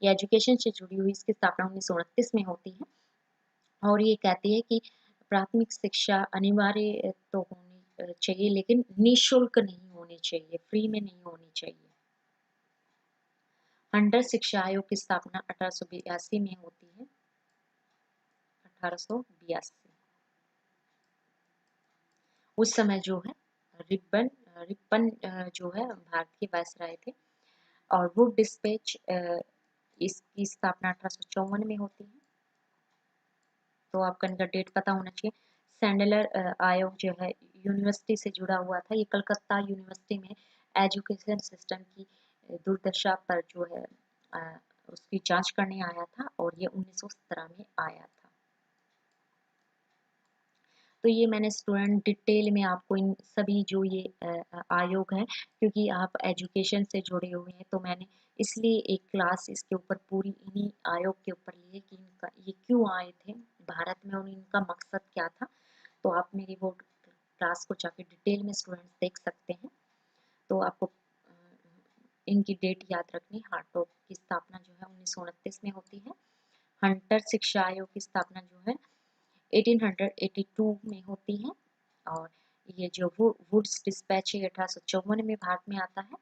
ये एजुकेशन से जुड़ी हुई, इसकी स्थापना 1929 में होती है और ये कहती है कि प्राथमिक शिक्षा अनिवार्य तो होनी चाहिए लेकिन निःशुल्क नहीं होनी चाहिए, फ्री में नहीं होनी चाहिए। हंटर शिक्षा आयोग की स्थापना 1882 में होती है। 1882 उस समय जो है रिपन रिपन जो है भारत के वायसराय थे। और वुड डिस्पैच इसकी स्थापना 1854 में होती है, तो आपका इनका डेट पता होना चाहिए। सैंडलर आयोग जो है यूनिवर्सिटी से जुड़ा हुआ था। ये कलकत्ता यूनिवर्सिटी में एजुकेशन सिस्टम की दुर्दशा पर जो है उसकी जांच करने आया था और ये 1917 में आया था। तो ये मैंने स्टूडेंट डिटेल में आपको इन सभी जो ये आयोग है, क्योंकि आप एजुकेशन से जुड़े हुए हैं तो मैंने इसलिए एक क्लास इसके ऊपर पूरी इन्हीं आयोग के ऊपर लिए कि इनका ये क्यों आए थे भारत में और इनका मकसद क्या था। तो आप मेरी वो क्लास को जाके डिटेल में स्टूडेंट्स देख सकते हैं। तो आपको इनकी डेट याद रखनी। हार्टोग की स्थापना जो है 1929 में होती है। हंटर शिक्षा आयोग की स्थापना जो है 1882 में होती है। और ये जो वुड्स डिस्पैच है 1854 में भारत में आता है।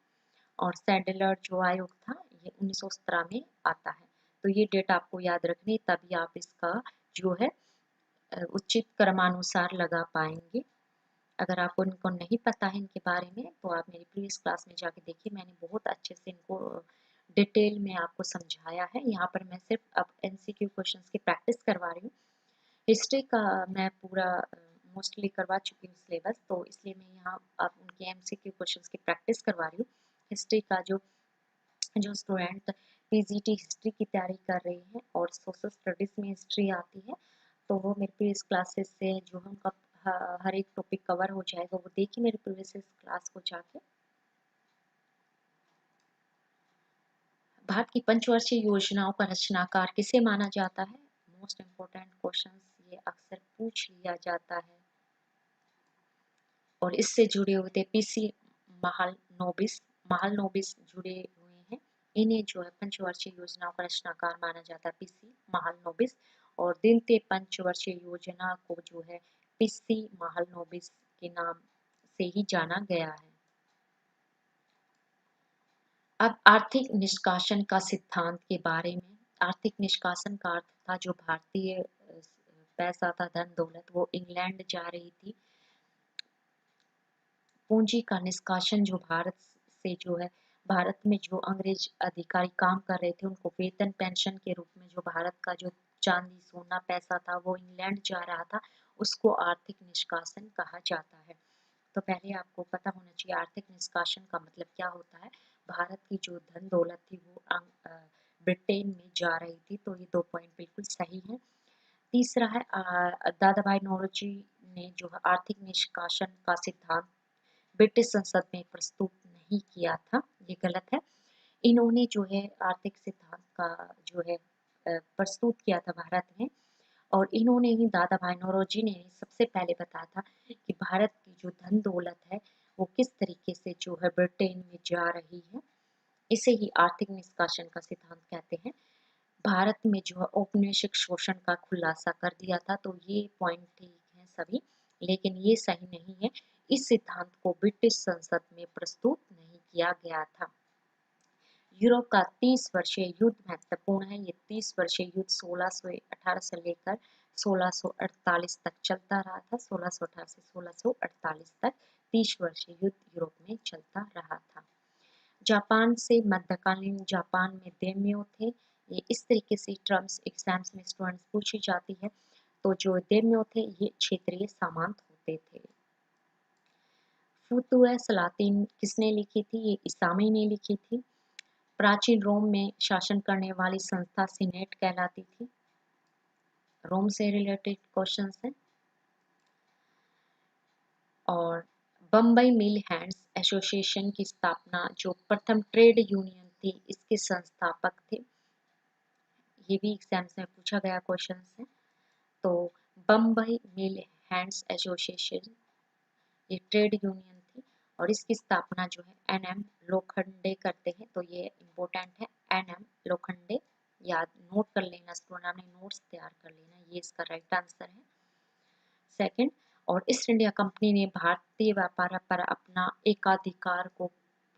और सैंडलर जो आयोग था ये 1917 में आता है। तो ये डेट आपको याद रखनी, तभी आप इसका जो है उचित क्रमानुसार लगा पाएंगे। अगर आपको इनको नहीं पता है इनके बारे में तो आप मेरी प्रीवियस क्लास में जाके देखिए, मैंने बहुत अच्छे से इनको डिटेल में आपको समझाया है। यहाँ पर मैं सिर्फ अब एमसीक्यू क्वेश्चंस की प्रैक्टिस करवा रही हूँ। हिस्ट्री का मैं पूरा मोस्टली करवा चुकी हूँ सिलेबस, तो इसलिए मैं यहाँ आप उनके एमसीक्यू क्वेश्चंस की प्रैक्टिस करवा रही हूँ। हिस्ट्री का जो जो स्टूडेंट पीजीटी हिस्ट्री की तैयारी कर रहे हैं और सोशल स्टडीज में हिस्ट्री आती है तो वो मेरे प्रीवियस क्लासेस से जो है उनका हर एक टॉपिक कवर हो जाएगा, वो देखिए मेरे प्रीवियस क्लास को जाके। भारत की पंचवर्षीय योजनाओं का रचनाकार किसे माना जाता है? मोस्ट इम्पोर्टेंट क्वेश्चन ये अक्सर पूछ लिया जाता है और इससे जुड़े हुए थे पीसी महालनोबिस। महालनोबिस जुड़े हुए हैं, इन्हें जो है पंचवर्षीय योजनाओं का रचनाकार माना जाता है, पीसी महालनोबिस। और दिनते पंचवर्षीय योजना को जो है पीसी महालनोबिस के नाम से ही जाना गया है। अब आर्थिक निष्कासन का सिद्धांत के बारे में। आर्थिक निष्कासन का अर्थ था जो भारतीय पैसा था, धन दौलत, वो इंग्लैंड जा रही थी। पूंजी का निष्कासन जो भारत से जो है भारत में जो अंग्रेज अधिकारी काम कर रहे थे उनको वेतन पेंशन के रूप में जो भारत का जो चांदी सोना पैसा था वो इंग्लैंड जा रहा था, उसको आर्थिक निष्कासन कहा जाता है। तो पहले आपको पता होना चाहिए आर्थिक निष्कासन का मतलब क्या होता है। भारत की जो धन दौलत थी वो ब्रिटेन में जा रही थी, तो ये 2 पॉइंट बिल्कुल सही है। तीसरा है दादा भाई नौरोजी ने जो है आर्थिक निष्कासन का सिद्धांत ब्रिटिश संसद में प्रस्तुत नहीं किया था, ये गलत है। इन्होंने जो है आर्थिक सिद्धांत का जो है प्रस्तुत किया था भारत में, और इन्होंने ही दादा भाई नौरोजी ने सबसे पहले बताया था कि भारत की जो धन दौलत है वो किस तरीके से जो है ब्रिटेन में जा रही है। इसे ही आर्थिक निष्कासन का सिद्धांत कहते हैं। भारत में जो है औपनिवेशिक शोषण का खुलासा कर दिया था, तो ये पॉइंट ठीक है सभी, लेकिन ये सही नहीं है। इस सिद्धांत को ब्रिटिश संसद में प्रस्तुत नहीं किया गया था। यूरोप का 30 वर्षीय युद्ध महत्वपूर्ण है। ये 30 वर्षीय युद्ध 1618 से लेकर 1648 तक चलता रहा था। 1618 से 1648 तक 30 वर्षीय युद्ध यूरोप में चलता रहा था। जापान से मध्यकालीन जापान में देम्यो थे। ये इस तरीके से टर्म्स एग्जाम्स में स्टूडेंट्स पूछी जाती है। तो जो देम्यो थे ये क्षेत्रीय सामंत होते थे। फुतुह सलातीन किसने लिखी थी? ये इसामी ने लिखी थी। प्राचीन रोम में शासन करने वाली संस्था सीनेट कहलाती थी। रोम से रिलेटेड क्वेश्चंस हैं। और बम्बई मिल हैंड्स एसोसिएशन की स्थापना जो प्रथम ट्रेड यूनियन थी, इसके संस्थापक थे। ये भी एग्जाम्स में पूछा गया क्वेश्चन है। तो बम्बई मिल हैंड्स एसोसिएशन ये ट्रेड यूनियन थी, और इसकी स्थापना जो है एनएम लोखंडे करते हैं। तो ये इम्पोर्टेंट है, एनएम लोखंडे, याद नोट कर लेना स्टूडेंट, आपने नोट्स तैयार कर लेना, ये इसका राइट आंसर है। सेकंड, और ईस्ट इंडिया कंपनी ने भारतीय व्यापार पर अपना एकाधिकार को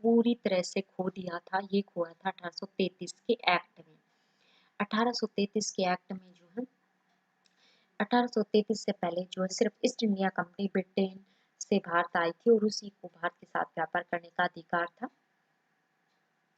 पूरी तरह से खो दिया था। ये खोया था 1833 के एक्ट में। 1833 के एक्ट में जो है 1833 से पहले जो है सिर्फ ईस्ट इंडिया कंपनी ब्रिटेन से भारत आई थी और उसी को भारत के साथ व्यापार करने का अधिकार था।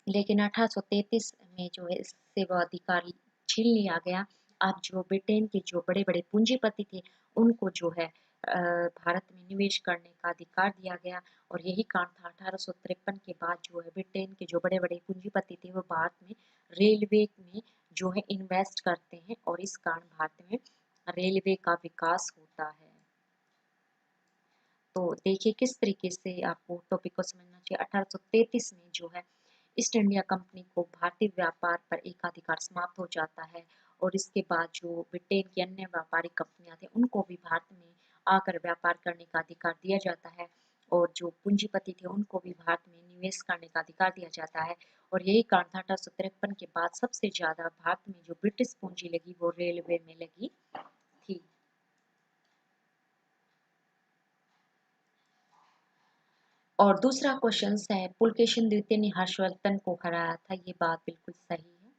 लेकिन 1833 में जो है इससे वह अधिकार छीन लिया गया। अब जो ब्रिटेन के जो बड़े बड़े पूंजीपति थे उनको जो है भारत में निवेश करने का अधिकार दिया गया, और यही कारण था 1853 के बाद जो है ब्रिटेन के जो बड़े बड़े पूंजीपति थे वो भारत में रेलवे में जो है इन्वेस्ट करते हैं, और इस कारण भारत में रेलवे का विकास होता है। तो देखिए किस तरीके से आपको टॉपिक को समझना चाहिए। 1833 में जो है ईस्ट इंडिया कंपनी को भारतीय व्यापार पर एकाधिकार समाप्त हो जाता है, और इसके बाद जो ब्रिटेन की अन्य व्यापारिक कंपनियां थी उनको भी भारत में आकर व्यापार करने का अधिकार दिया जाता है, और जो पूंजीपति थे उनको भी भारत में निवेश करने का अधिकार दिया जाता है। और यही कारण था 1853 के बाद सबसे ज्यादा भारत में जो ब्रिटिश पूंजी लगी वो रेलवे में लगी थी। और दूसरा क्वेश्चन है पुलकेशिन द्वितीय ने हर्षवर्धन को हराया था। ये बात बिल्कुल सही है,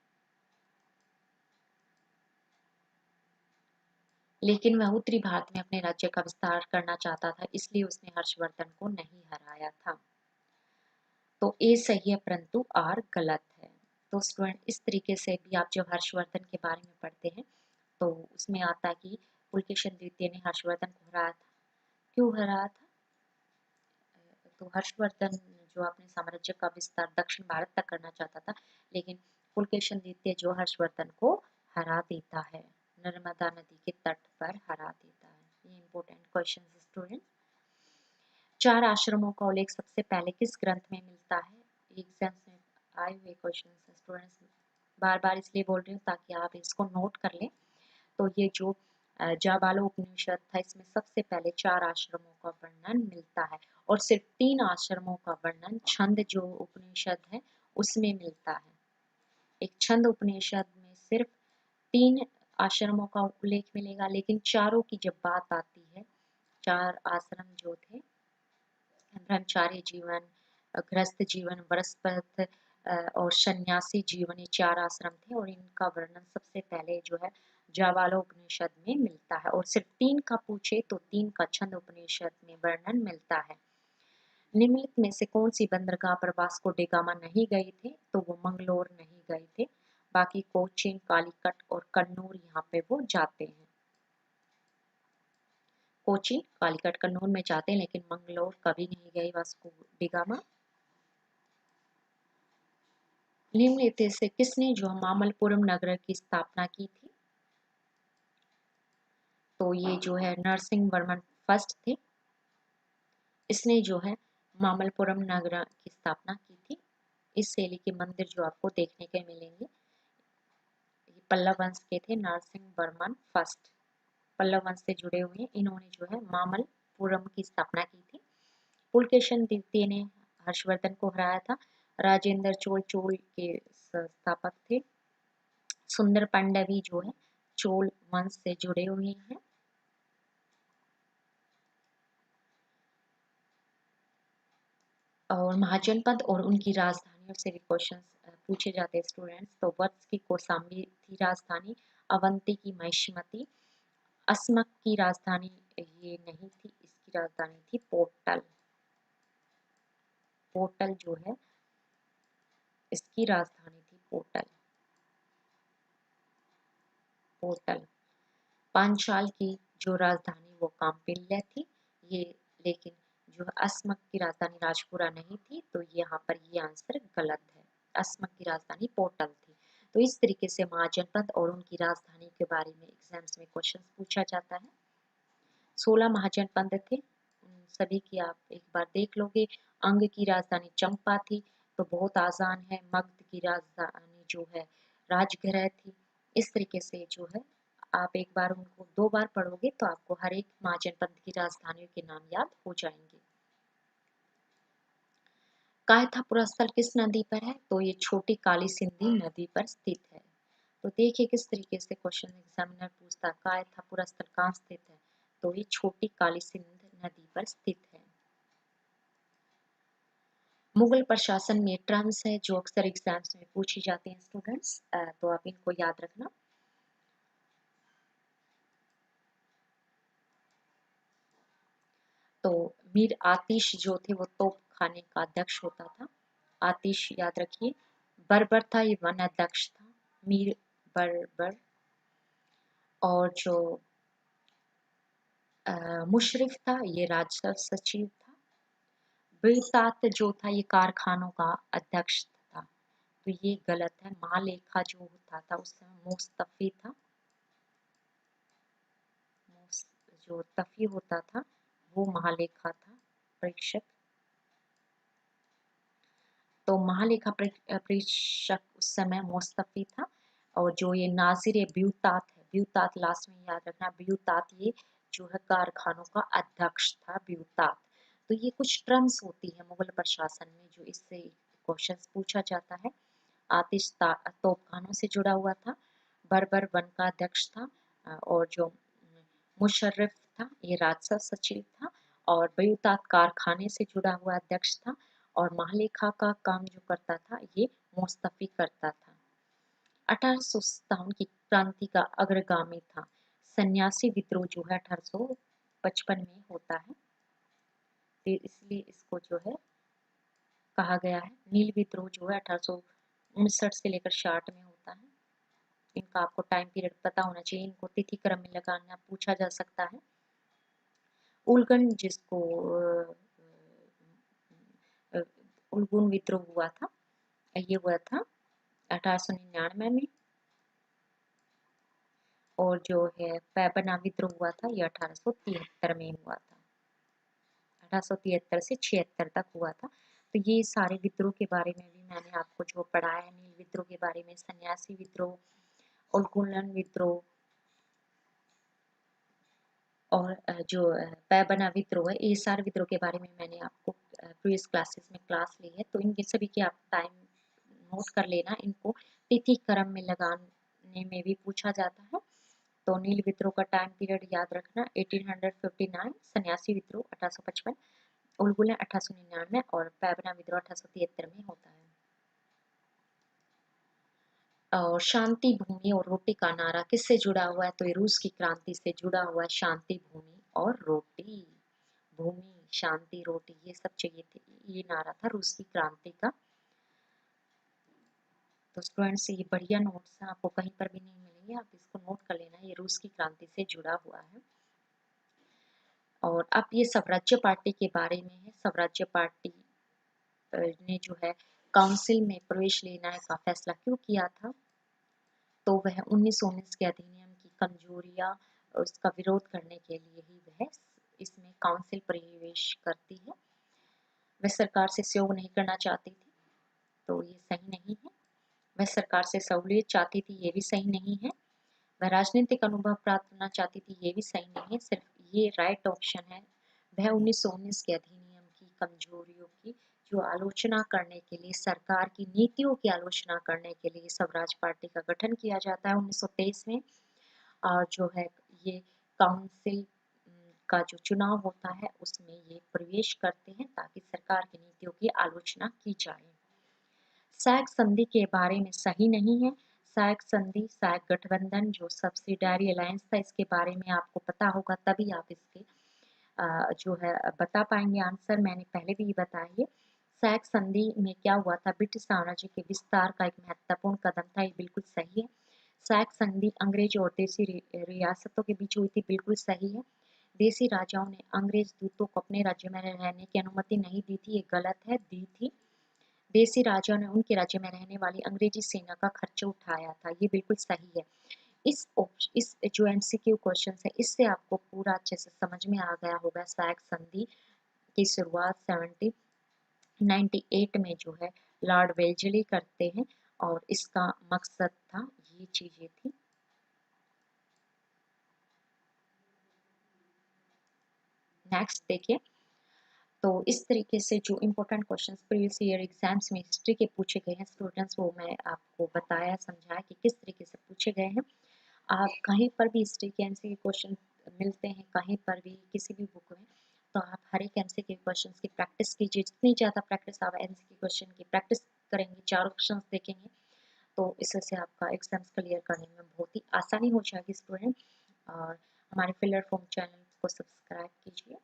लेकिन वह उत्तरी भारत में अपने राज्य का विस्तार करना चाहता था, इसलिए उसने हर्षवर्धन को नहीं हराया था। तो ए सही है परंतु आर गलत है। तो स्टूडेंट इस तरीके से भी आप जब हर्षवर्धन के बारे में पढ़ते हैं तो उसमें आता है कि पुलकेशिन द्वितीय ने हर्षवर्धन को हराया था। क्यों हराया था? तो हर्षवर्धन जो अपने साम्राज्य का विस्तार दक्षिण भारत तक करना चाहता था, लेकिन पुलकेशिन द्वितीय जो हर्षवर्धन को हरा देता है, नर्मदा नदी के तट पर हरा देता है। ये इंपॉर्टेंट क्वेश्चन है स्टूडेंट। 4 आश्रमों का उल्लेख सबसे पहले किस ग्रंथ में मिलता है? एग्जाम्स में आए हुए क्वेश्चन है स्टूडेंट्स, बार बार इसलिए बोल रही हूँ ताकि आप इसको नोट कर लें। तो ये जो जाबालो उपनिषद था इसमें सबसे पहले 4 आश्रमों का वर्णन मिलता है, और सिर्फ 3 आश्रमों का वर्णन छंद जो उपनिषद है उसमें मिलता है। एक छंद उपनिषद में सिर्फ 3 आश्रमों का उल्लेख मिलेगा, लेकिन चारों की जब बात आती है, 4 आश्रम जो थे ब्रह्मचार्य जीवन, गृहस्थ जीवन, वानप्रस्थ और सन्यासी जीवन, ये 4 आश्रम थे, और इनका वर्णन सबसे पहले जो है जाबालो उपनिषद में मिलता है। और सिर्फ 3 का पूछे तो 3 का छंद उपनिषद में वर्णन मिलता है। निम्नलिखित में से कौन सी बंदरगाह पर वास्को डी गामा नहीं गए थे? तो वो मंगलोर नहीं गए थे, बाकी कोचीन, कालीकट और कन्नूर यहाँ पे वो जाते हैं। कोचीन, कालीकट, कन्नौज में जाते हैं, लेकिन मंगलोर कभी नहीं गए वास्को डी गामा। निम्नलिखित से किसने जो मामल्लपुरम नगर की स्थापना की थी? तो ये जो है नरसिंहवर्मन फर्स्ट थे। इसने जो है मामल्लपुरम नगर की स्थापना की थी। इस शैली के मंदिर जो आपको देखने के मिलेंगे, ये पल्लव वंश के थे, नरसिंहवर्मन फर्स्ट पल्लव वंश से जुड़े हुए हैं। इन्होंने जो है मामल्लपुरम की स्थापना की थी। पुलकेशन द्वितीय ने हर्षवर्धन को हराया था। राजेंद्र चोल के संस्थापक थे। सुंदर पांडवी जो है चोल वंश से जुड़े हुए हैं। और महाजनपद और उनकी राजधानियों से भी क्वेश्चन पूछे जाते हैं स्टूडेंट्स। तो वत्स की कौशाम्बी थी राजधानी, अवंती की महिष्मती, अस्मक की राजधानी ये नहीं थी, इसकी राजधानी थी पोर्टल। पोर्टल जो है इसकी राजधानी थी पोर्टल। पोर्टल। पांचाल की जो राजधानी वो काम्पिल्य थी ये, लेकिन जो अस्मक की राजधानी राजपुरा नहीं थी, तो यहाँ पर ये आंसर गलत है। अस्मक की राजधानी पोर्टल थी। तो इस तरीके से महाजनपद और उनकी राजधानी के बारे में एग्जाम्स में क्वेश्चन पूछा जाता है। 16 महाजनपद थे, उन सभी की आप एक बार देख लोगे। अंग की राजधानी चंपा थी, तो बहुत आसान है। मगध की राजधानी जो है राजगृह थी। इस तरीके से जो है आप एक बार उनको 2 बार पढ़ोगे तो आपको हर एक महाजनपद की राजधानियों के नाम याद हो जाएंगे। कायथापुरा स्थल किस नदी पर है? तो ये छोटी काली सिंधी नदी पर स्थित है। तो देखिए किस तरीके से क्वेश्चन एग्जामिनर पूछता है, कायथापुरा स्थल कहाँ स्थित है? तो ये छोटी काली सिंध नदी पर स्थित है। मुगल प्रशासन में टर्म्स है जो अक्सर एग्जाम्स में पूछी जाते हैं स्टूडेंट्स, तो आप इनको याद रखना। तो मीर आतिश जो थे वो तोप खाने का अध्यक्ष होता था। आतिश याद रखिए। बर्बर था, ये वन अध्यक्ष था, मीर बर्बर। और जो मुशरिफ था ये राजस्व सचिव था। बिरतात जो था ये कारखानों का अध्यक्ष था, तो ये गलत है। महालेखा जो होता था उस समय मुस्तफी था। जो तफी होता था वो महालेखा था, परीक्षक। तो महालेखा परीक्षक उस समय मुस्तफी था। और जो ये नाजिर ब्यूतात है, ब्यूतात लास्ट में याद रखना, ब्यूतात ये जो है कारखानों का अध्यक्ष था, ब्यूतात। तो ये कुछ टर्म्स होती है मुगल प्रशासन में जो इससे क्वेश्चन पूछा जाता है। आतिश तोपखानों से जुड़ा हुआ था। बर्बर वन का अध्यक्ष था। और जो मुशर्रफ था ये राजस्व सचिव था। और ब्यूतात कारखाने से जुड़ा हुआ अध्यक्ष था। और महालेखा का काम जो करता था ये मुस्तफी करता था। 1857 की क्रांति का अग्रगामी था। सन्यासी विद्रोह जो है 1855 में होता है, तो इसलिए इसको जो है कहा गया है। नील विद्रोह जो है 1859 से लेकर 60 में होता है। इनका आपको टाइम पीरियड पता होना चाहिए, इनको तिथि क्रम में लगाना पूछा जा सकता है। उलगन जिसको उलगुन विद्रोह हुआ था, ये हुआ था 1899 में। और जो है पैबना विद्रोह हुआ था ये 1873 में हुआ था। 1873 से 76 तक हुआ था। तो ये सारे विद्रोह के बारे में भी मैंने आपको जो पढ़ाया है, नील विद्रोह के बारे में, सन्यासी विद्रोह, उलगुलन विद्रोह और जो पैबना विद्रोह है, ये सारे विद्रोह के बारे में मैंने आपको प्रीवियस क्लासेस में क्लास ली है। तो इनके सभी की आप टाइम नोट कर लेना। इनको तिथि क्रम में लगाने में भी पूछा जाता है। तो नील विद्रोह का टाइम पीरियड याद रखना 1859, सन्यासी विद्रोह 1855, उलगुलन 1899 और पैबना विद्रोह 1873 में होता है। और शांति भूमि और रोटी का नारा किससे जुड़ा हुआ है? तो ये रूस की क्रांति से जुड़ा हुआ है। शांति भूमि और रोटी, भूमि शांति रोटी ये सब चाहिए थे, ये नारा था रूस की क्रांति का। तो स्टूडेंट्स ये बढ़िया नोट्स हैं, आपको कहीं पर भी नहीं मिलेंगे, आप इसको नोट कर लेना, ये रूस की क्रांति से जुड़ा हुआ है। और अब ये स्वराज्य पार्टी के बारे में है। स्वराज्य पार्टी ने जो है काउंसिल में प्रवेश लेने का फैसला क्यों किया था? तो वह 1919 के अधिनियम की कमजोरियां उसका विरोध करने के लिए ही वह इसमें काउंसिल प्रवेश करती है। वह सरकार से सहयोग नहीं करना चाहती थी, तो ये सही नहीं है। वह सरकार से सहूलियत चाहती थी, ये भी सही नहीं है। वह राजनीतिक अनुभव प्राप्त करना चाहती थी, ये भी सही नहीं है। सिर्फ ये राइट ऑप्शन है। वह 1919 के अधिनियम की कमजोरियों की जो आलोचना करने के लिए, सरकार की नीतियों की आलोचना करने के लिए स्वराज पार्टी का गठन किया जाता है 1923 में। और जो है ये काउंसिल का जो चुनाव होता है उसमें ये प्रवेश करते हैं ताकि सरकार की नीतियों की आलोचना की जाए। सैग संधि के बारे में सही नहीं है। सैग संधि, सैग गठबंधन जो सब्सिडारी अलायंस था, इसके बारे में आपको पता होगा, तभी आप इसके जो है बता पाएंगे आंसर। मैंने पहले भी बताया है। सैग संधि में क्या हुआ था? ब्रिटिश साम्राज्य के विस्तार का एक महत्वपूर्ण कदम था, ये बिल्कुल सही है। सैग संधि अंग्रेज और देसी रियासतों के बीच हुई थी, बिल्कुल सही है। देसी राजाओं ने अंग्रेज दूतों को अपने राज्य में रहने की अनुमति नहीं दी थी, ये गलत है, दी थी। देसी राजाओं ने उनके राज्य में रहने वाली अंग्रेजी सेना का खर्च उठाया था, ये बिल्कुल सही है। इस जो एमसीक्यू क्वेश्चन है, इससे आपको पूरा अच्छे से समझ में आ गया होगा। सैग संधि की शुरुआत 1798 में जो है लॉर्ड वेल्जली करते हैं और इसका मकसद था, ये चीजें थी। नेक्स्ट देखिए, तो इस तरीके से जो important questions previous year exams में हिस्ट्री के पूछे गए हैं स्टूडेंट्स, वो मैं आपको बताया, समझाया कि किस तरीके से पूछे गए हैं। आप कहीं पर भी हिस्ट्री के एमसीक्यू क्वेश्चन मिलते हैं, कहीं पर भी किसी भी बुक में, तो आप हर एक एमसीक्यू क्वेश्चन की प्रैक्टिस कीजिए। जितनी ज़्यादा प्रैक्टिस आप एमसीक्यू क्वेश्चन की प्रैक्टिस करेंगे, 4 ऑप्शन देखेंगे, तो इससे आपका एग्जाम्स क्लियर करने में बहुत ही आसानी हो जाएगी स्टूडेंट। और हमारे फिलर फॉर्म चैनल को सब्सक्राइब कीजिए,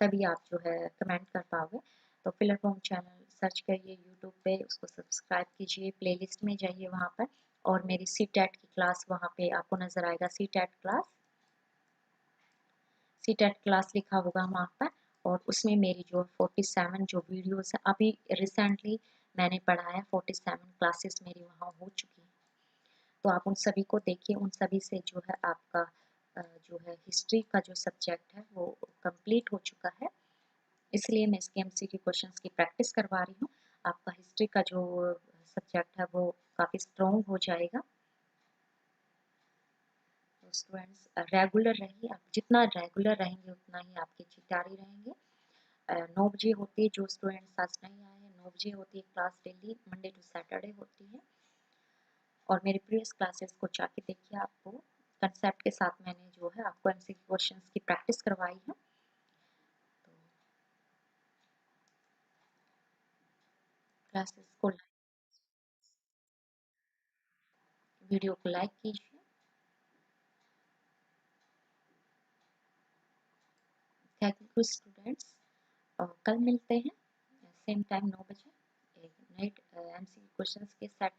तभी आप जो है कमेंट कर पाओगे। तो फिलर फॉर्म चैनल सर्च करिए यूट्यूब पे, उसको सब्सक्राइब कीजिए, प्लेलिस्ट में जाइए वहाँ पर, और मेरी सी टेट की क्लास वहाँ पे आपको नजर आएगा, सी टेट क्लास लिखा होगा वहाँ पर। और उसमें मेरी जो 47 जो वीडियोस है, अभी रिसेंटली मैंने पढ़ाया 47 क्लासेस मेरी वहाँ हो चुकी हैं, तो आप उन सभी को देखिए। उन सभी से जो है आपका जो है हिस्ट्री का जो सब्जेक्ट है वो कंप्लीट हो चुका है, इसलिए मैं इसके एमसीक्यू क्वेश्चंस की प्रैक्टिस करवा रही हूँ। आपका हिस्ट्री का जो सब्जेक्ट है वो काफ़ी स्ट्रॉन्ग हो जाएगा। तो स्टूडेंट्स रेगुलर रहिए, आप जितना रेगुलर रहेंगे उतना ही आपके चिटारी रहेंगे। 9 बजे होती है, जो स्टूडेंट्स आज नहीं आए हैं, 9 बजे होती है class, daily Monday to Saturday होती है। और मेरे प्रीवियस क्लासेस को जाके देखिए, आपको कंसेप्ट के साथ मैंने जो है आपको एमसीक्यू क्वेश्चंस की प्रैक्टिस करवाई है। तो क्लासेस को वीडियो को लाइक कीजिए। थैंक यू स्टूडेंट्स, और कल मिलते हैं सेम टाइम 9 बजे एक नए एमसीक्यू क्वेश्चंस के सेट के